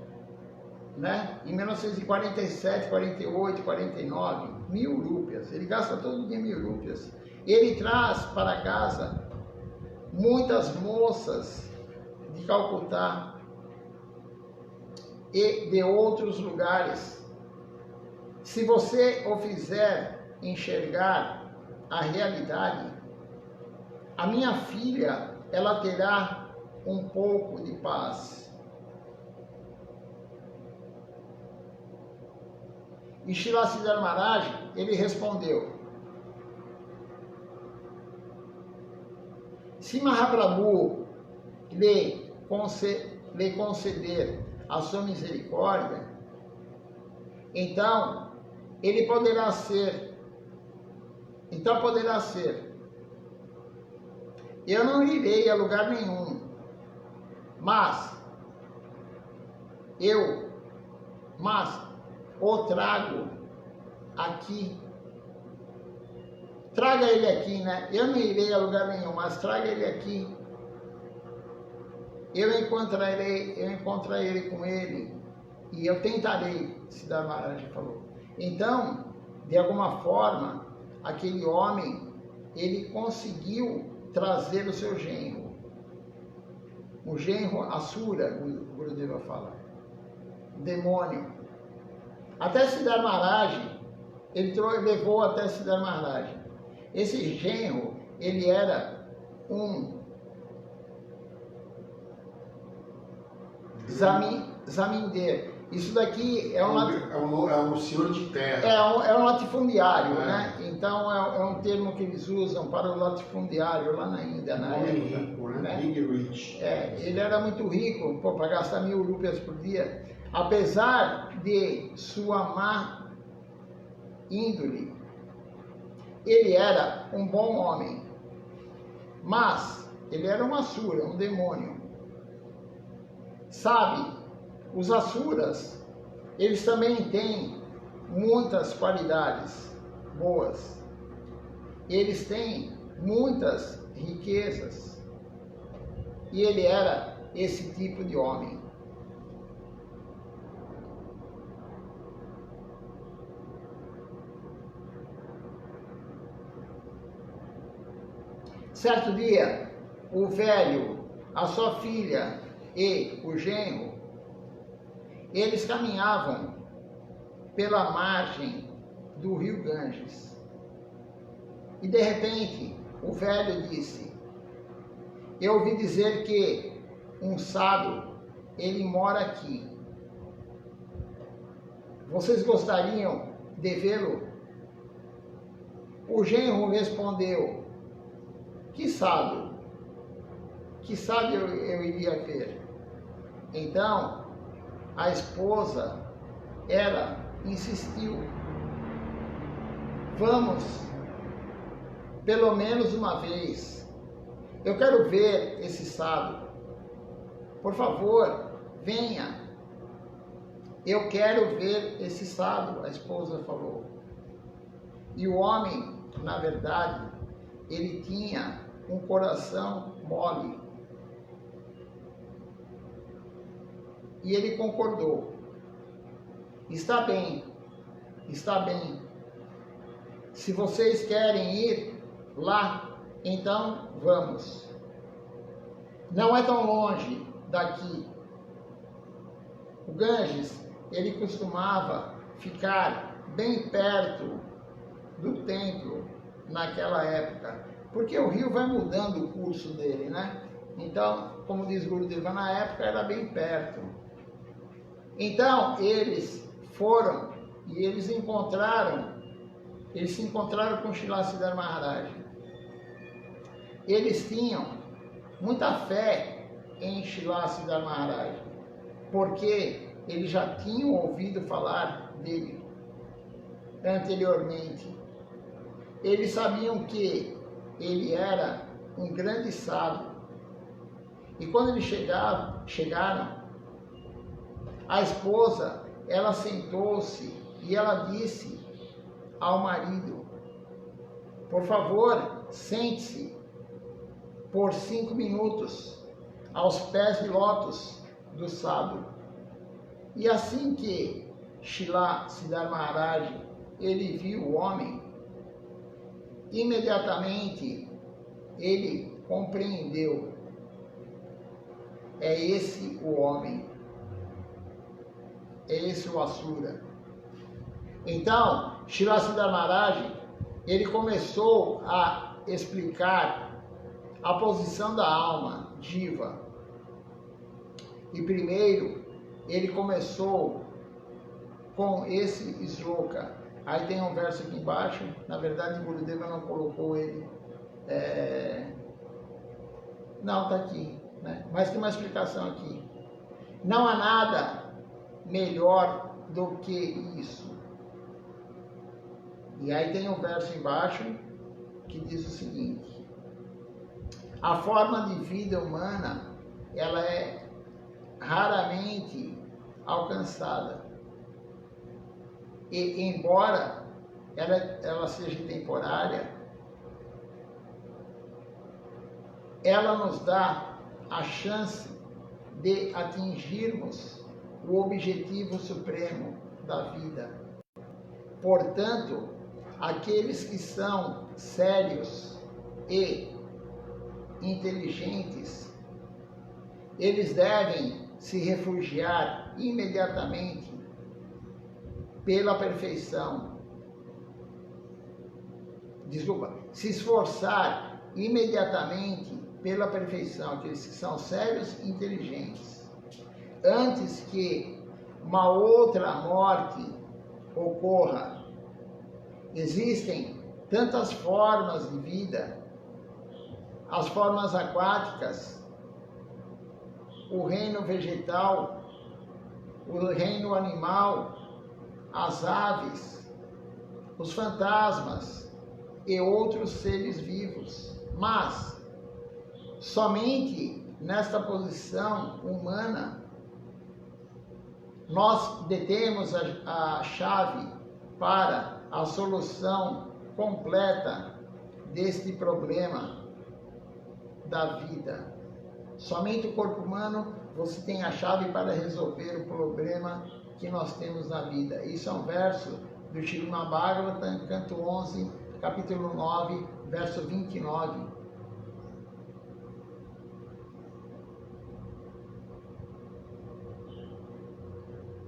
né? Em 1947, 48, 49, 1000 rúpias, ele gasta todo dia 1000 rúpias. Ele traz para casa muitas moças de Calcutá e de outros lugares. Se você o fizer enxergar a realidade, a minha filha, ela terá um pouco de paz. E Srila Siddhar Maharaj, ele respondeu, se Mahaprabhu lhe conceder a sua misericórdia, então ele poderá ser. Eu não irei a lugar nenhum, mas o trago aqui traga ele aqui, né? Eu não irei a lugar nenhum, mas traga ele aqui. Eu encontrarei com ele e eu tentarei, Siddhartha Maharaj falou. Então, de alguma forma, aquele homem, ele conseguiu trazer o seu genro. O genro Asura, o Gurudeva fala. Demônio. Até Siddhartha Maharaj, ele levou até Siddhartha Maharaj. Esse genro, ele era um Zamindeiro. Isso daqui é um senhor de terra. É um latifundiário, É. né? Então é um termo que eles usam para o latifundiário lá na Índia, na Homem época. rico, né? Né? Big rich. Ele era muito rico, para gastar 1000 rupias por dia. Apesar de sua má índole, ele era um bom homem. Mas ele era um asura, um demônio. Sabe, os asuras, eles também têm muitas qualidades boas. Eles têm muitas riquezas. E ele era esse tipo de homem. Certo dia, o velho, a sua filha e o genro, eles caminhavam pela margem do rio Ganges. E de repente, o velho disse: eu ouvi dizer que um sábio, ele mora aqui. Vocês gostariam de vê-lo? O genro respondeu: que sábio? Que sábio eu iria ver? Então, a esposa, ela insistiu: vamos, pelo menos uma vez. Eu quero ver esse sábio. Por favor, venha. Eu quero ver esse sábio, a esposa falou. E o homem, na verdade, ele tinha um coração mole. E ele concordou. Está bem, está bem. Se vocês querem ir lá, então vamos. Não é tão longe daqui. O Ganges, ele costumava ficar bem perto do templo naquela época, porque o rio vai mudando o curso dele, né? Então, como diz Gurudeva, na época era bem perto. Então, eles foram e eles se encontraram com Srila Siddhartha Maharaj. Eles tinham muita fé em Srila Siddhartha Maharaj, porque eles já tinham ouvido falar dele anteriormente. Eles sabiam que ele era um grande sábio. E quando eles chegaram, a esposa, ela sentou-se e ela disse ao marido: por favor, sente-se por 5 minutos aos pés de lótus do sábio. E assim que Srila Siddhartha Maharaj, ele viu o homem, imediatamente ele compreendeu: é esse o homem, é esse o Asura. Então, Srila Siddhartha Maharaj, ele começou a explicar a posição da alma, Jiva. E primeiro, ele começou com esse shloka. Aí tem um verso aqui embaixo, na verdade Gurudeva não colocou ele. Não, está aqui, né? Mas tem uma explicação aqui. Não há nada melhor do que isso. E aí tem um verso embaixo que diz o seguinte: a forma de vida humana, ela é raramente alcançada. E embora ela seja temporária, ela nos dá a chance de atingirmos o objetivo supremo da vida. Portanto, aqueles que são sérios e inteligentes, eles devem se refugiar imediatamente pela perfeição. Se esforçar imediatamente pela perfeição, aqueles que são sérios e inteligentes, antes que uma outra morte ocorra. Existem tantas formas de vida, as formas aquáticas, o reino vegetal, o reino animal, as aves, os fantasmas e outros seres vivos. Mas somente nesta posição humana nós detemos a chave para a solução completa deste problema da vida. Somente o corpo humano você tem a chave para resolver o problema que nós temos na vida. Isso é um verso do Srimad Bhagavatam, canto 11, capítulo 9, verso 29.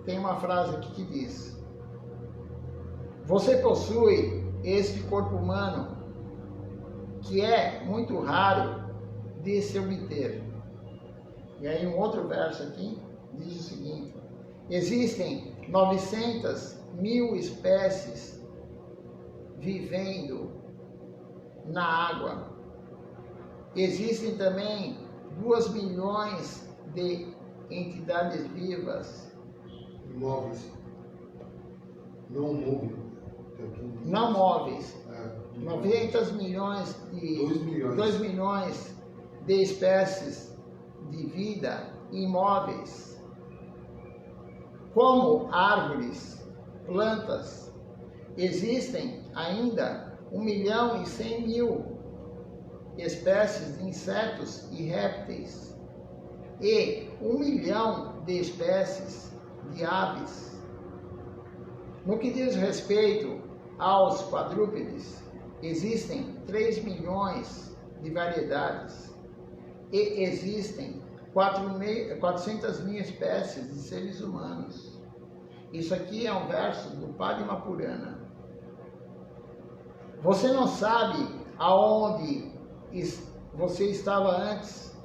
Tem uma frase aqui que diz: você possui este corpo humano que é muito raro de se obter. E aí um outro verso aqui diz o seguinte: existem 900.000 espécies vivendo na água. Existem também 2 milhões de entidades vivas. Móveis. Não móveis. Não móveis. 2 milhões de espécies de vida imóveis, como árvores, plantas. Existem ainda 1.100.000 espécies de insetos e répteis e 1 milhão de espécies de aves. No que diz respeito aos quadrúpedes, existem 3 milhões de variedades e existem 400.000 espécies de seres humanos. Isso aqui é um verso do Padma Purana. Você não sabe aonde você estava antes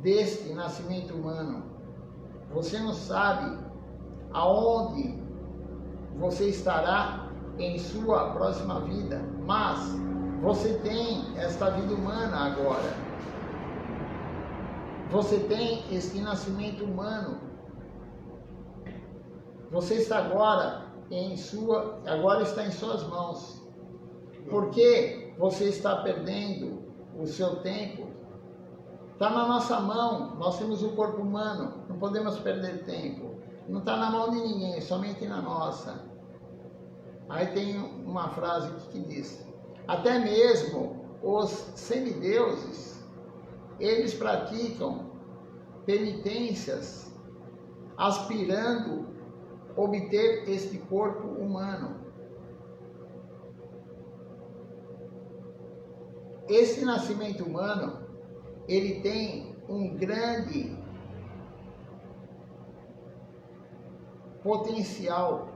deste nascimento humano. Você não sabe aonde você estará em sua próxima vida, mas você tem esta vida humana agora. Você tem este nascimento humano. Você está agora está em suas mãos. Por que você está perdendo o seu tempo? Está na nossa mão. Nós temos um corpo humano. Não podemos perder tempo. Não está na mão de ninguém, somente na nossa. Aí tem uma frase que diz: até mesmo os semideuses, eles praticam penitências aspirando obter este corpo humano. Esse nascimento humano, ele tem um grande potencial.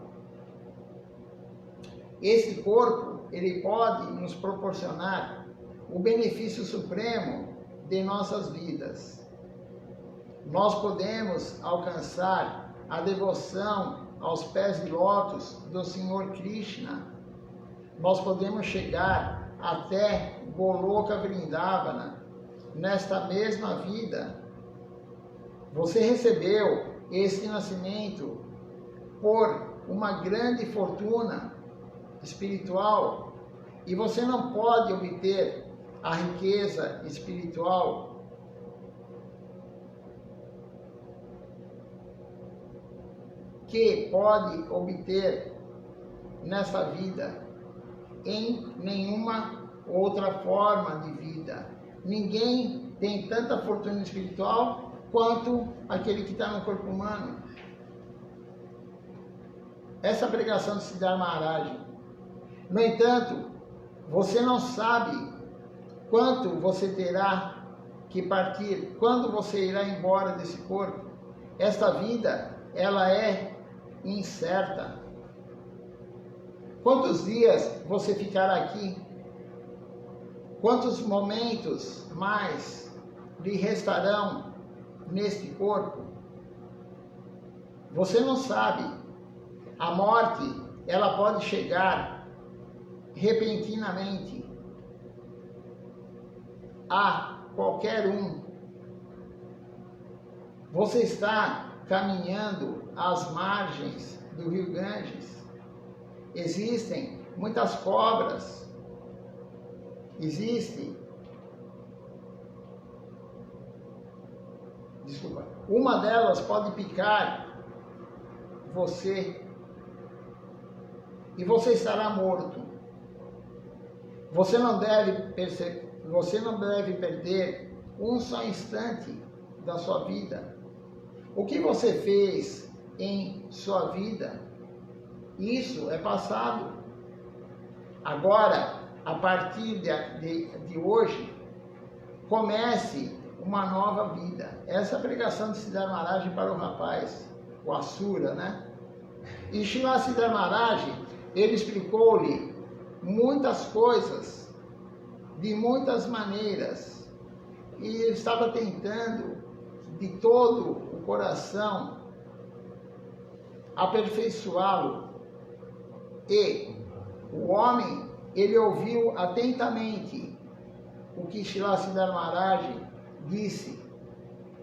Esse corpo, ele pode nos proporcionar o benefício supremo de nossas vidas. Nós podemos alcançar a devoção aos pés de lótus do Senhor Krishna. Nós podemos chegar até Goloka Vrindavana nesta mesma vida. Você recebeu este nascimento por uma grande fortuna espiritual e você não pode obter a riqueza espiritual que pode obter nessa vida em nenhuma outra forma de vida. ninguém tem tanta fortuna espiritual quanto aquele que está no corpo humano. Essa pregação de Siddhartha Maharaj. No entanto, você não sabe quanto você terá que partir, quando você irá embora desse corpo. Esta vida, ela é incerta. Quantos dias você ficará aqui? Quantos momentos mais lhe restarão neste corpo? Você não sabe. A morte, ela pode chegar repentinamente a qualquer um. Você está caminhando às margens do rio Ganges. Existem muitas cobras. Uma delas pode picar você e você estará morto. Você não deve perder um só instante da sua vida. O que você fez em sua vida, isso é passado. Agora, a partir de hoje, comece uma nova vida. Essa é a pregação de Siddhartha Maharaj para o rapaz, o Asura, né? E Srila Siddhartha Maharaj, ele explicou-lhe muitas coisas, de muitas maneiras, e ele estava tentando, de todo o coração, aperfeiçoá-lo. E o homem, ele ouviu atentamente o que Srila Siddhartha Maharaj disse.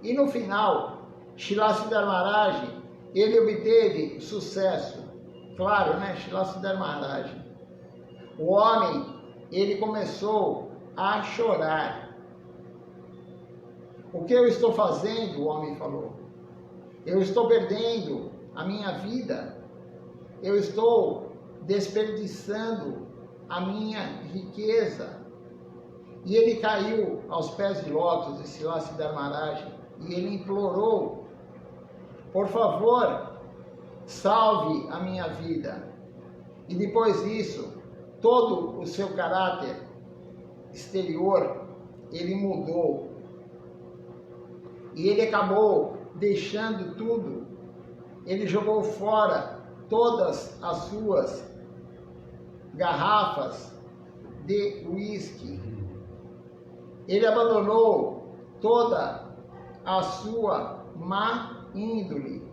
E no final, Srila Siddhartha Maharaj, ele obteve sucesso. Claro, né? Srila Siddhartha Maharaj. O homem, ele começou a chorar. O que eu estou fazendo? O homem falou. Eu estou perdendo a minha vida. Eu estou desperdiçando a minha riqueza. E ele caiu aos pés de lótus de Srila Siddhartha Maharaj e ele implorou: por favor, salve a minha vida. E depois disso, todo o seu caráter exterior, ele mudou. E ele acabou deixando tudo. Ele jogou fora todas as suas garrafas de uísque. Ele abandonou toda a sua má índole.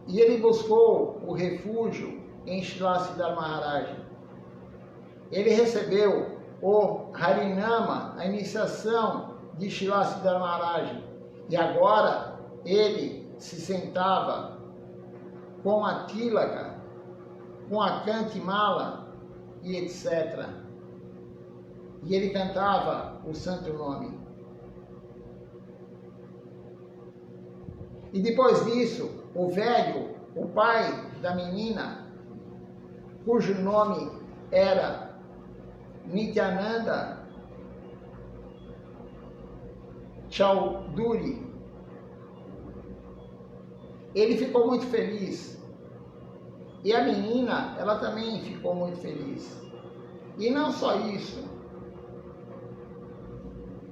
E ele buscou o refúgio em Srila Siddhartha Maharaj. Ele recebeu o Harinama, a iniciação de Srila Siddhartha Maharaj. E agora ele se sentava com a Tilaka, com a Kantimala e etc. E ele cantava o santo nome. E depois disso, o velho, o pai da menina, cujo nome era Nityananda Chaudhuri, ele ficou muito feliz. E a menina, ela também ficou muito feliz. E não só isso.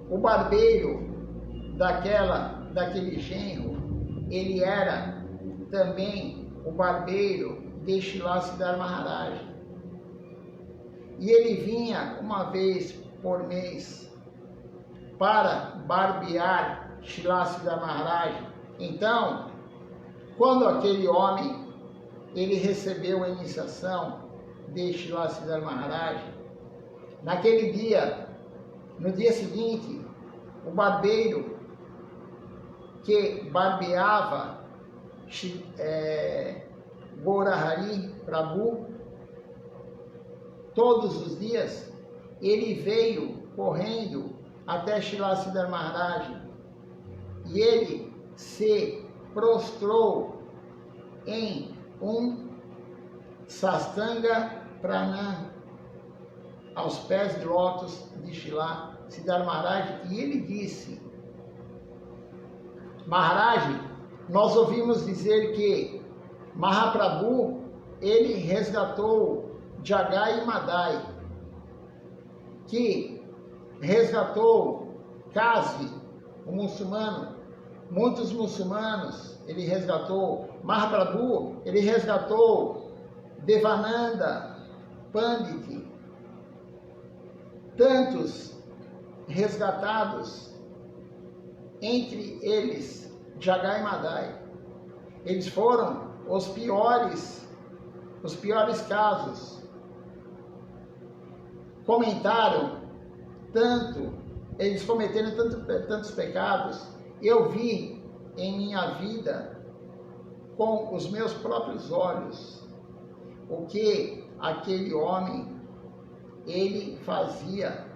O barbeiro daquele genro, ele era também o barbeiro de Srila Siddhartha Maharaj. E ele vinha uma vez por mês para barbear Srila Siddhartha Maharaj. Então, quando aquele homem, ele recebeu a iniciação de Srila Siddhartha Maharaj, naquele dia, no dia seguinte, o barbeiro que barbeava Gaurahari Prabhu todos os dias, ele veio correndo até Srila Siddhartha Maharaj e ele se prostrou em um Sastanga Pranam aos pés de lótus de Srila Siddhartha Maharaj e ele disse: Maharaj, nós ouvimos dizer que Mahaprabhu, ele resgatou Jagai e Madai, que resgatou Kasvi, o muçulmano, muitos muçulmanos ele resgatou. Mahaprabhu, ele resgatou Devananda, Pandit, tantos resgatados, entre eles Jagai e Madai. Eles foram os piores casos. Comentaram tanto, eles cometeram tantos pecados. Eu vi em minha vida, com os meus próprios olhos, o que aquele homem, ele fazia.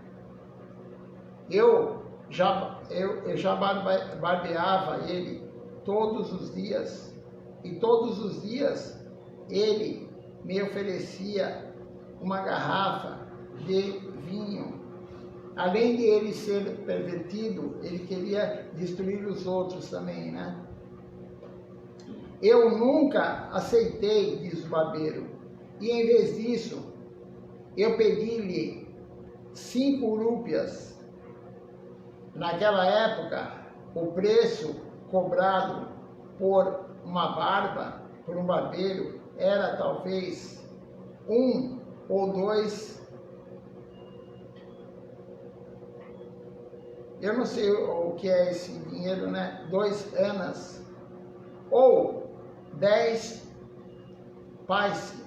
Eu já barbeava ele todos os dias, e todos os dias ele me oferecia uma garrafa de vinho. Além de ele ser pervertido, ele queria destruir os outros também, né? Eu nunca aceitei, diz o barbeiro, e em vez disso, eu pedi-lhe 5 rúpias. Naquela época, o preço cobrado por uma barba, por um barbeiro, era talvez 1 ou 2, eu não sei o que é esse dinheiro, né? 2 anas, ou 10 paise.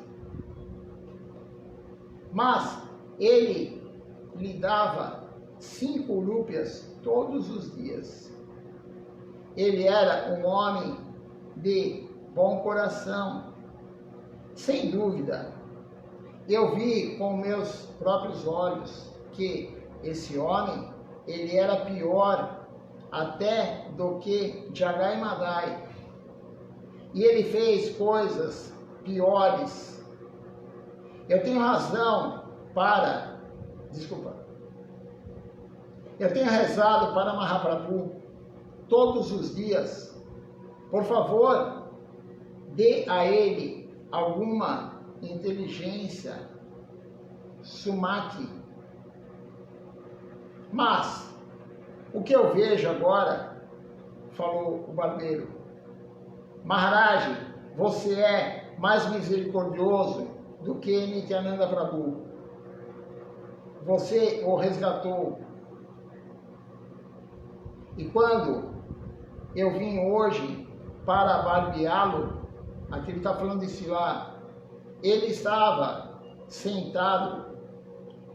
Mas ele lhe dava 5 rúpias todos os dias. Ele era um homem de bom coração, sem dúvida. Eu vi com meus próprios olhos que esse homem, ele era pior até do que Jagai e Madai. E ele fez coisas piores. Eu tenho razão para... Eu tenho rezado para Mahaprabhu todos os dias. Por favor, dê a ele alguma inteligência, sumati. Mas, o que eu vejo agora, falou o barbeiro, Maharaj, você é mais misericordioso do que Nityananda Prabhu. Você o resgatou. E quando eu vim hoje para barbeá-lo, aqui ele está falando de lá, ele estava sentado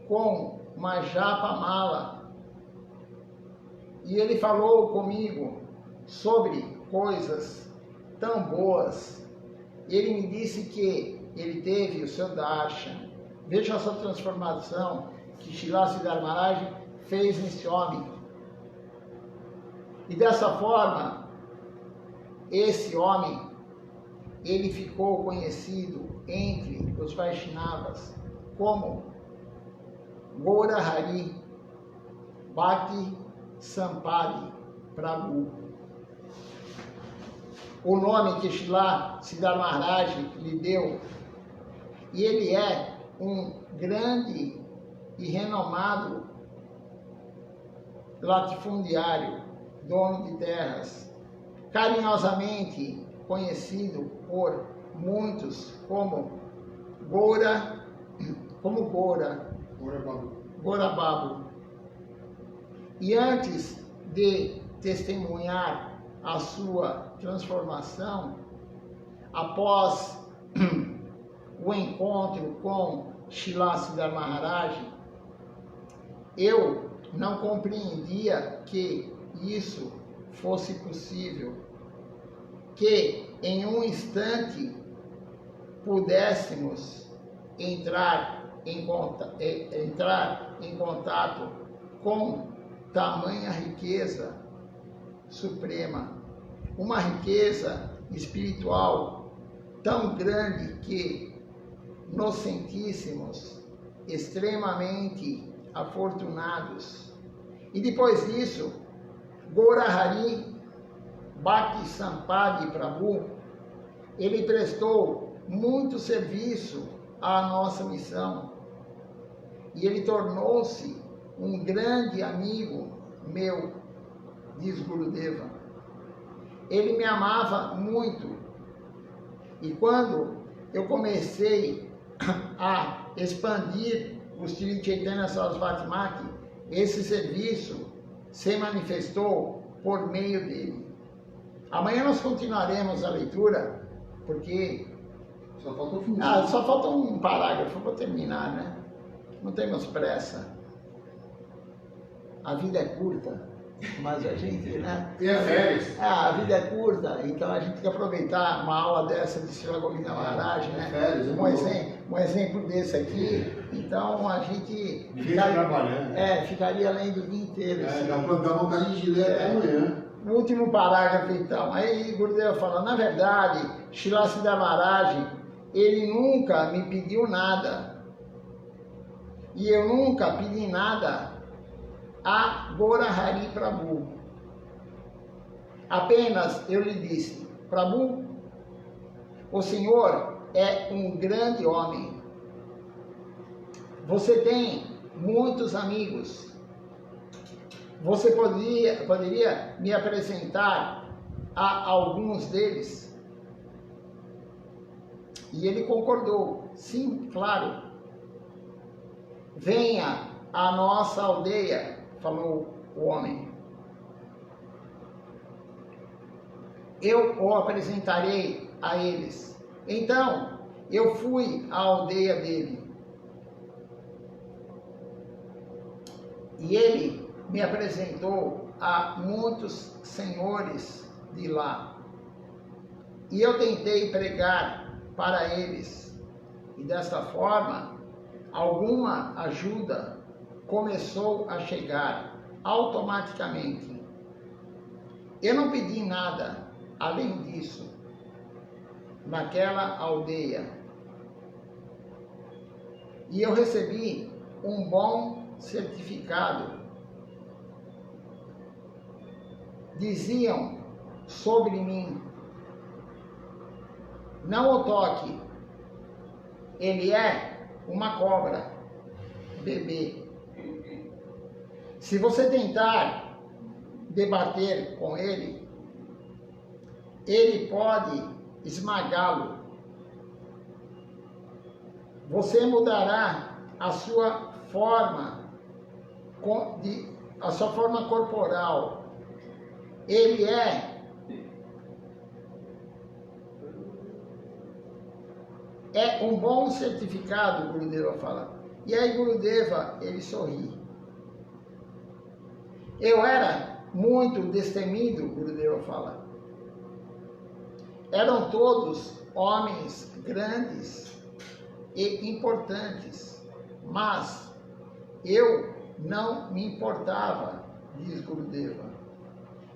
com uma japa mala e ele falou comigo sobre coisas tão boas. Ele me disse que ele teve o seu darshan. Veja essa transformação que Srila Siddhartha Maharaj fez nesse homem. E dessa forma, esse homem, ele ficou conhecido entre os Vaishnavas como Gaura Hari Bhakti Sampadi Prabhu. O nome que Srila Siddhartha Maharaj lhe deu, e ele é um grande e renomado latifundiário, dono de terras, carinhosamente conhecido por muitos como Gaura Babu. E antes de testemunhar a sua transformação, após o encontro com Srila Siddhartha Maharaj, eu não compreendia que isso fosse possível, que em um instante pudéssemos entrar em contato com tamanha riqueza suprema, uma riqueza espiritual tão grande que nos sentíssemos extremamente afortunados E depois disso, Gaura Hari Bhakti Sampadi Prabhu, ele prestou muito serviço à nossa missão. E ele tornou-se um grande amigo meu, diz Gurudeva. Ele me amava muito. E quando eu comecei a expandir o Sri Chaitanya Sarasvati Maki, esse serviço se manifestou por meio dele. Amanhã nós continuaremos a leitura, porque só falta o final. Só falta um parágrafo para terminar, né? Não temos pressa. A vida é curta, mas a gente, né? E é férias. A vida é curta, então a gente tem que aproveitar uma aula dessa de Srila Govinda Maharaj, né? Férias, um exemplo desse aqui, então a gente ficaria lendo o dia inteiro. Dá vontade de ler até amanhã. No último parágrafo, então, aí Gurudeva fala, na verdade, Srila Siddhar Maharaj, ele nunca me pediu nada. E eu nunca pedi nada a Gaura Hari Prabhu. Apenas eu lhe disse, Prabhu, o senhor é um grande homem. Você tem muitos amigos. Você poderia me apresentar a alguns deles? E ele concordou. Sim, claro. Venha à nossa aldeia, falou o homem. Eu o apresentarei a eles. Então, eu fui à aldeia dele. E ele me apresentou a muitos senhores de lá. E eu tentei pregar para eles. E desta forma, alguma ajuda começou a chegar automaticamente. Eu não pedi nada além disso naquela aldeia. E eu recebi um bom certificado. Diziam sobre mim, não o toque, ele é uma cobra, bebê. Se você tentar debater com ele, ele pode esmagá-lo. Você mudará a sua forma corporal. Ele é um bom certificado, Gurudeva fala. E aí Gurudeva, ele sorri. Eu era muito destemido, Gurudeva fala. Eram todos homens grandes e importantes, mas eu não me importava, diz Gurudeva.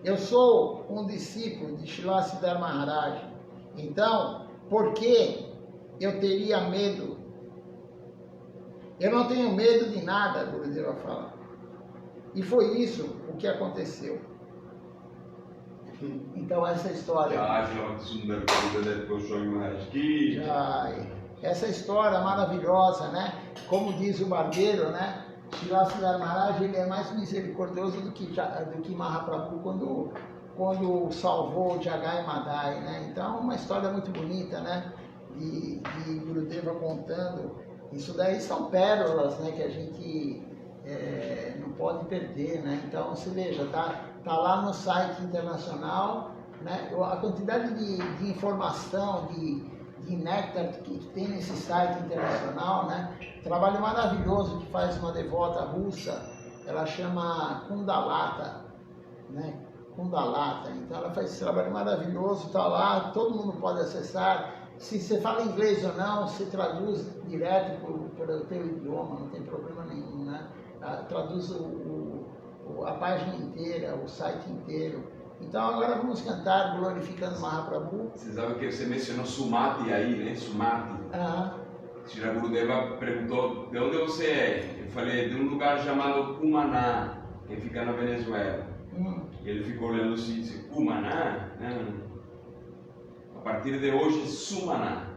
Eu sou um discípulo de Srila Siddhar Maharaj, então, por que eu teria medo? Eu não tenho medo de nada, Gurudeva fala. E foi isso o que aconteceu. Então essa história... Essa história maravilhosa, né? Como diz o barbeiro, né? Srila Siddhar Maharaj, ele é mais misericordioso do que Mahaprabhu quando salvou Jagai Madai, né? Então, uma história muito bonita, né? De Gurudeva contando. Isso daí são pérolas, né? Que a gente não pode perder, né? Então, você veja, tá lá no site internacional, né? A quantidade de informação, de néctar que tem nesse site internacional, né? Trabalho maravilhoso que faz uma devota russa, ela chama Kundalata, né? Kundalata. Então ela faz esse trabalho maravilhoso, tá lá, todo mundo pode acessar. Se você fala inglês ou não, você traduz direto para o teu idioma, não tem problema nenhum, né? Traduz a página inteira, o site inteiro. Então agora vamos cantar glorificando Mahaprabhu. Você sabe que você mencionou Sumati aí, né? Sumati. Srila Gurudeva perguntou, de onde você é? Eu falei, de um lugar chamado Kumaná. que fica na Venezuela. E ele ficou olhando assim, disse, Cumaná? A partir de hoje é Sumaná.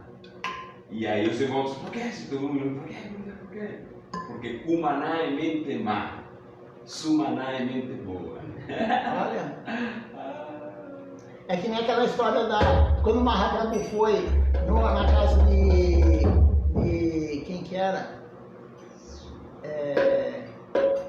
E aí os irmãos, por que esse todo mundo? Por quê? Porque Cumaná é mente má, Sumaná é mente boa. Olha, é que nem aquela história quando o Mahaprabhu foi na casa de quem que era?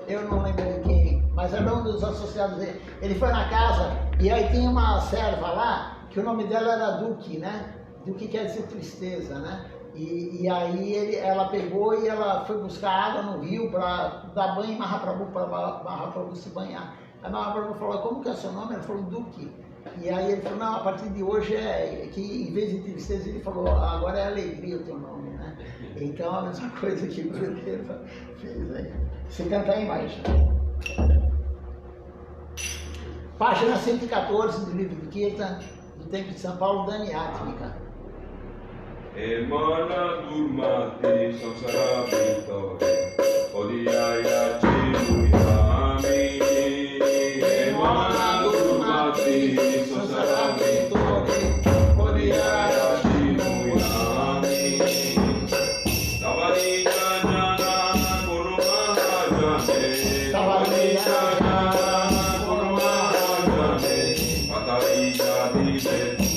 Eu não lembro de quem, mas era um dos associados dele. Ele foi na casa e aí tinha uma serva lá, que o nome dela era Duque, né? Duque quer dizer tristeza, né? E aí ela pegou e ela foi buscar água no rio para dar banho em Mahaprabhu, para Mahaprabhu se banhar. Aí Mahaprabhu falou, como que é o seu nome? Ela falou, Duque. E aí ele falou, não, a partir de hoje que em vez de tristeza, ele falou, agora é alegria o teu nome, né? Então a mesma coisa que o Gurudev fez aí. Você canta aí, Maisha. Página 114 do livro de Kirtan, do Templo de São Paulo, Dani Átmica. Emana durmati samsara vitore, odiyaya chimuitami. Emana durmati samsara vitore, odiyaya chimuitami. Tavarita jana kurumahajane, tavarita jana kurumahajane, patarita divetume.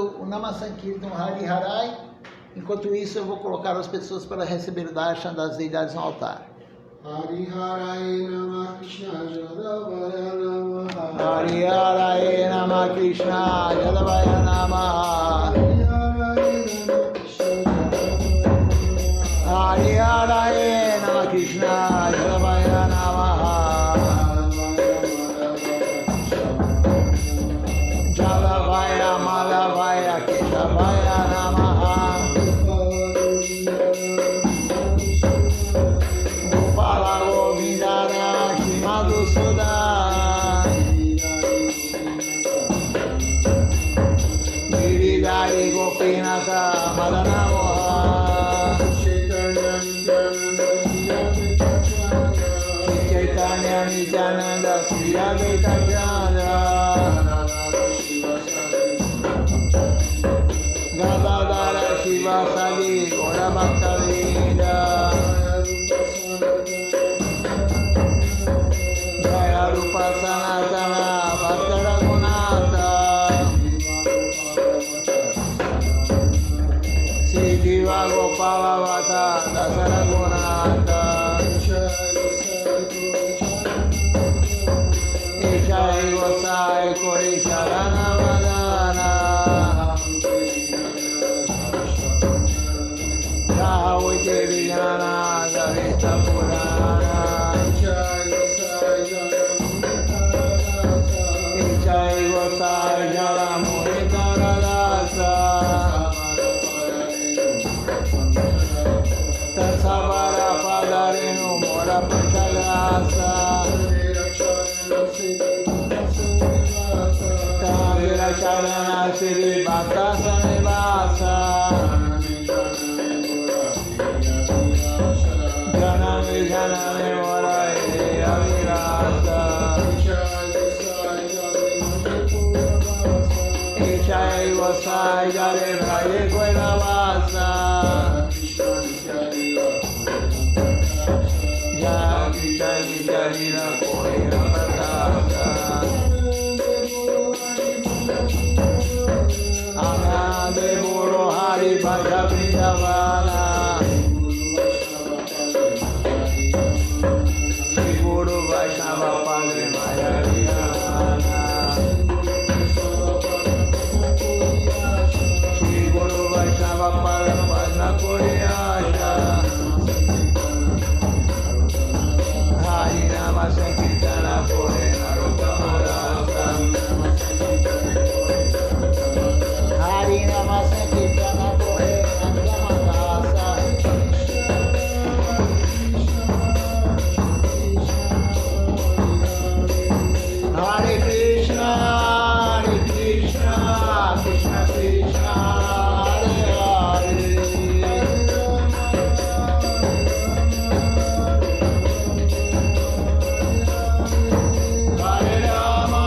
cantando o Namasankirtan Hari Harai. Enquanto isso, eu vou colocar as pessoas para receber o darshan das deidades no altar. Hari Harai Nama Krishna Jadavaya Nama Hari Harai Nama Krishna Jadavaya Nama Hari Harai Nama Krishna Jadavaya Nama Jadavaya Madhavaya Keshavaya Namaha Gopala Govindana Shimadhusudan Giridhari Gopinata Madana Moha Chaitanya Nityananda Sri Advaita Chandra Gadadara Shivasadi Gaura Bhaktavinda Jaya Rupa Sanatana Bhakta Raghunatha Sri Diva Gopala Vata Dasa Raghunatha Ishai Gosai Kori Sharana Vadana Jahawite Vijnana Gavista Purana Ishai Gosai Jala Mohita Radasa Tasavara Padarinu Mora Panchagrasa Tavira Charana Siri Bhakta Sanivasa Janami Janami Morai Avirasa Ishai Vasai Jale Bhai Koinavasa Jagi Jagi Jarina Koina Patasa Anande Muro Hari Bhaja Vrindavana Shri Guru Vaishnava Padre Maya Vihana Shri Guru Vaishnava Padre Padma Kuriyasha Hari Nama Sankirtana Pure Narottama Dasa Hari Nama Sankirtana Pure Narottama Dasa Hare Krishna Krishna Krishna Hare Hare Hare Rama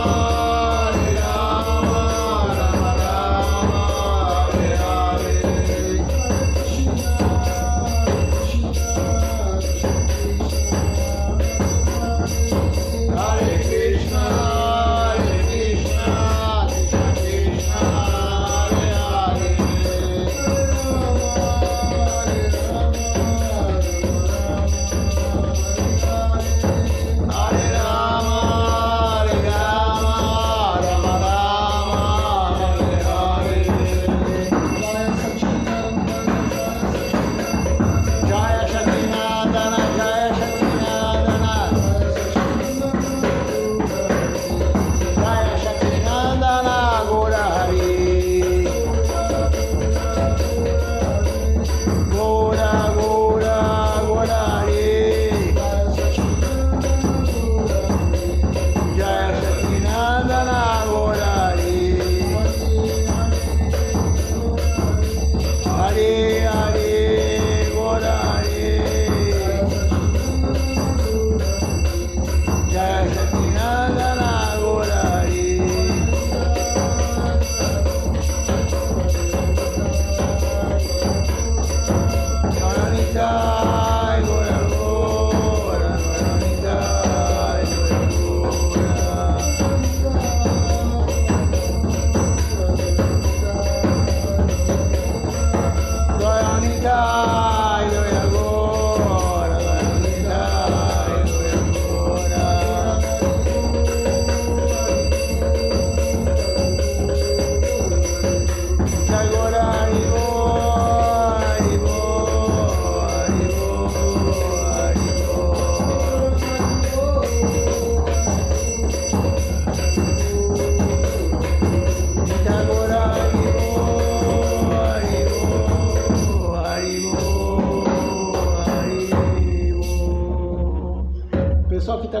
Rama Rama Hare Hare Hare Krishna Krishna Krishna Hare Hare Hare Rama Rama Rama Hare Hare Jaya Shatinandana Jaya Shatinandana Jaya Shatinandana Gaura Hari Gaura Gaura Gaura Hari Jaya Shatinandana Gaura Hari Hari Hari Gaura Hari Jaya Shatinandana Gaura Hari Nitai Gaura Gaura Nitai Gaura Gaura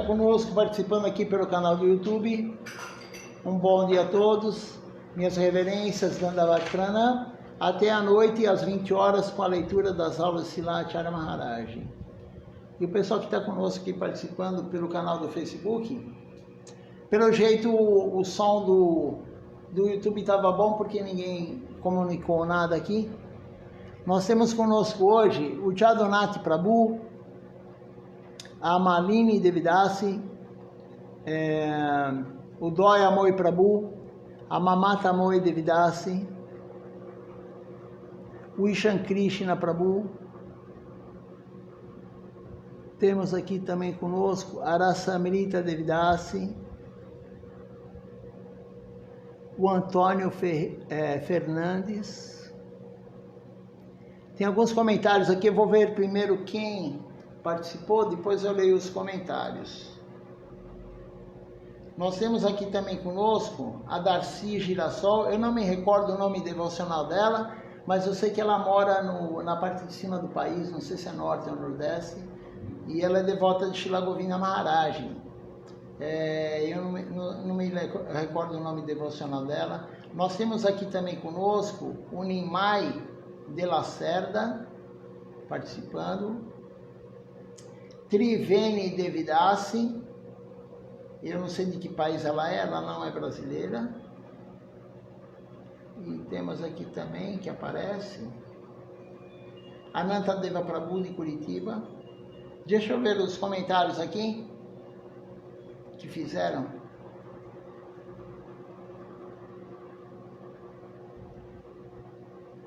conosco participando aqui pelo canal do YouTube, um bom dia a todos, minhas reverências, Dandavat Pranam, até a noite às 20 horas com a leitura das aulas Srila Acharya Maharaj. E o pessoal que está conosco aqui participando pelo canal do Facebook, pelo jeito o som do YouTube estava bom porque ninguém comunicou nada aqui. Nós temos conosco hoje o Jadonati Prabhu, a Malini Devidasi, o Doya Moi Prabhu, a Mamata Moi Devidasi, o Ishan Krishna Prabhu. Temos aqui também conosco a Rasamrita Devidasi, o Antônio Fernandes. Tem alguns comentários aqui, eu vou ver primeiro quem participou, depois eu leio os comentários. Nós temos aqui também conosco a Darcy Girassol, eu não me recordo o nome devocional dela, mas eu sei que ela mora na parte de cima do país, não sei se é norte ou nordeste, e ela é devota de Srila Govinda Maharaj. Eu não me recordo o nome devocional dela. Nós temos aqui também conosco o Nimai de Lacerda, participando. Triveni Devidasi, eu não sei de que país ela não é brasileira. E temos aqui também, que aparece, Ananta Deva Prabhu de Curitiba. Deixa eu ver os comentários aqui que fizeram.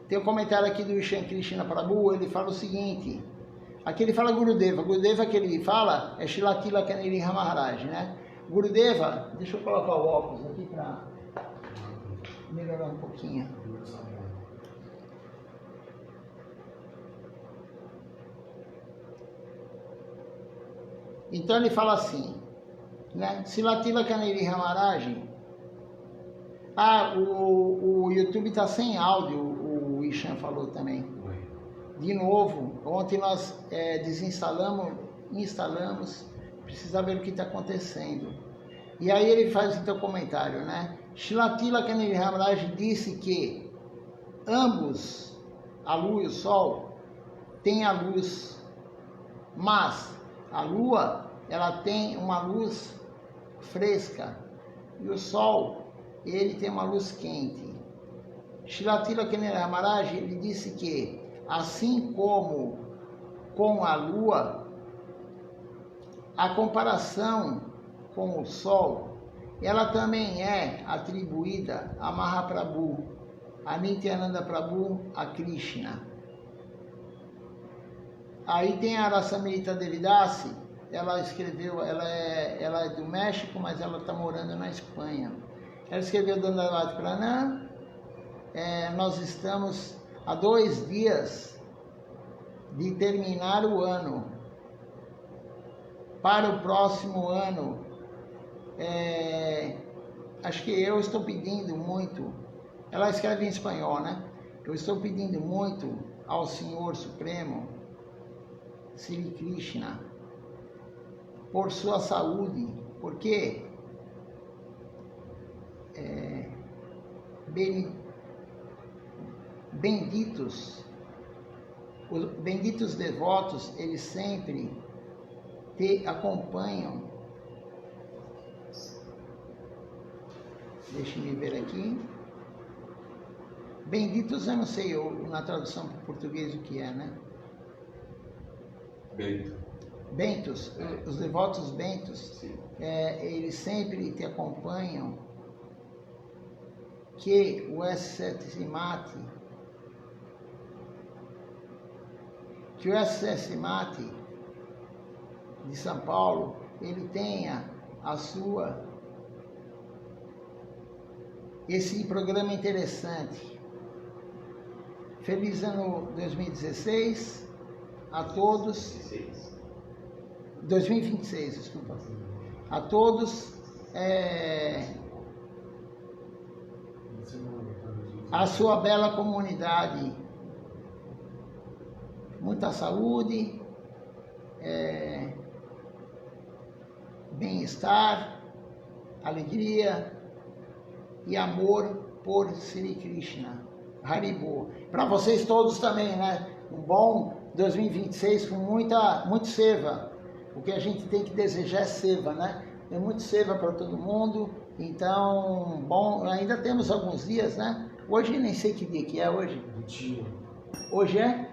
Tem um comentário aqui do Ishan Krishna Prabhu, ele fala o seguinte, aqui ele fala Gurudeva que ele fala é Shilatila Kaniriha Maharaj, né? Gurudeva, deixa eu colocar o óculos aqui para melhorar um pouquinho. Então ele fala assim, né? Shilatila Kaniriha Maharaj. O YouTube está sem áudio, o Ishan falou também. De novo, ontem nós instalamos, precisa ver o que está acontecendo. E aí ele faz o seu comentário, né? Shilatila Kaniriha Maharaj disse que ambos, a lua e o sol, têm a luz, mas a lua, ela tem uma luz fresca e o sol, ele tem uma luz quente. Shilatila Kaniriha Maharaj, ele disse que assim como com a lua, a comparação com o sol, ela também é atribuída a Mahaprabhu, a Nityananda Prabhu, a Krishna. Aí tem a Rasamrita Devidasi, ela escreveu, ela é do México, mas ela está morando na Espanha. Ela escreveu Dandavat Pranam. Nós estamos há 2 dias de terminar o ano. Para o próximo ano, acho que eu estou pedindo muito, ela escreve em espanhol, né? Eu estou pedindo muito ao Senhor Supremo, Sri Krishna, por sua saúde, porque benditos devotos, eles sempre te acompanham. Deixe-me ver aqui. Benditos, eu não sei na tradução para o português o que é, né? Bentos, os devotos bentos, eles sempre te acompanham, que o S7 Mate de São Paulo, ele tenha esse programa interessante. Feliz ano 2016 a todos. 2026, desculpa. A todos, a sua bela comunidade. Muita saúde, bem-estar, alegria e amor por Sri Krishna. Haribo. Para vocês todos também, né? Um bom 2026 com muito seva. O que a gente tem que desejar é seva, né? Tem muito seva para todo mundo. Então, bom, ainda temos alguns dias, né? Hoje nem sei que dia que é hoje. 21. Hoje é?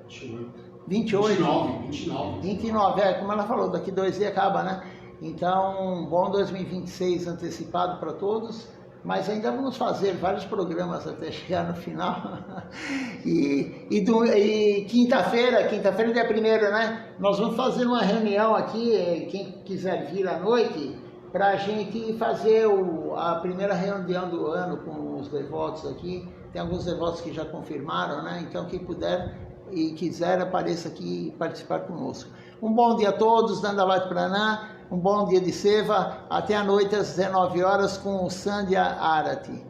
28. 28? 29. 29, como ela falou, daqui 2 dias acaba, né? Então, bom 2026 antecipado para todos. Mas ainda vamos fazer vários programas até chegar no final. E quinta-feira, dia 1º, né? Nós vamos fazer uma reunião aqui, quem quiser vir à noite, para a gente fazer a primeira reunião do ano com os devotos aqui. Tem alguns devotos que já confirmaram, né? Então quem puder e quiser apareça aqui e participar conosco. Um bom dia a todos, Dandavat Pranam, um bom dia de seva, até a noite às 19 horas com o Sandhya Arati.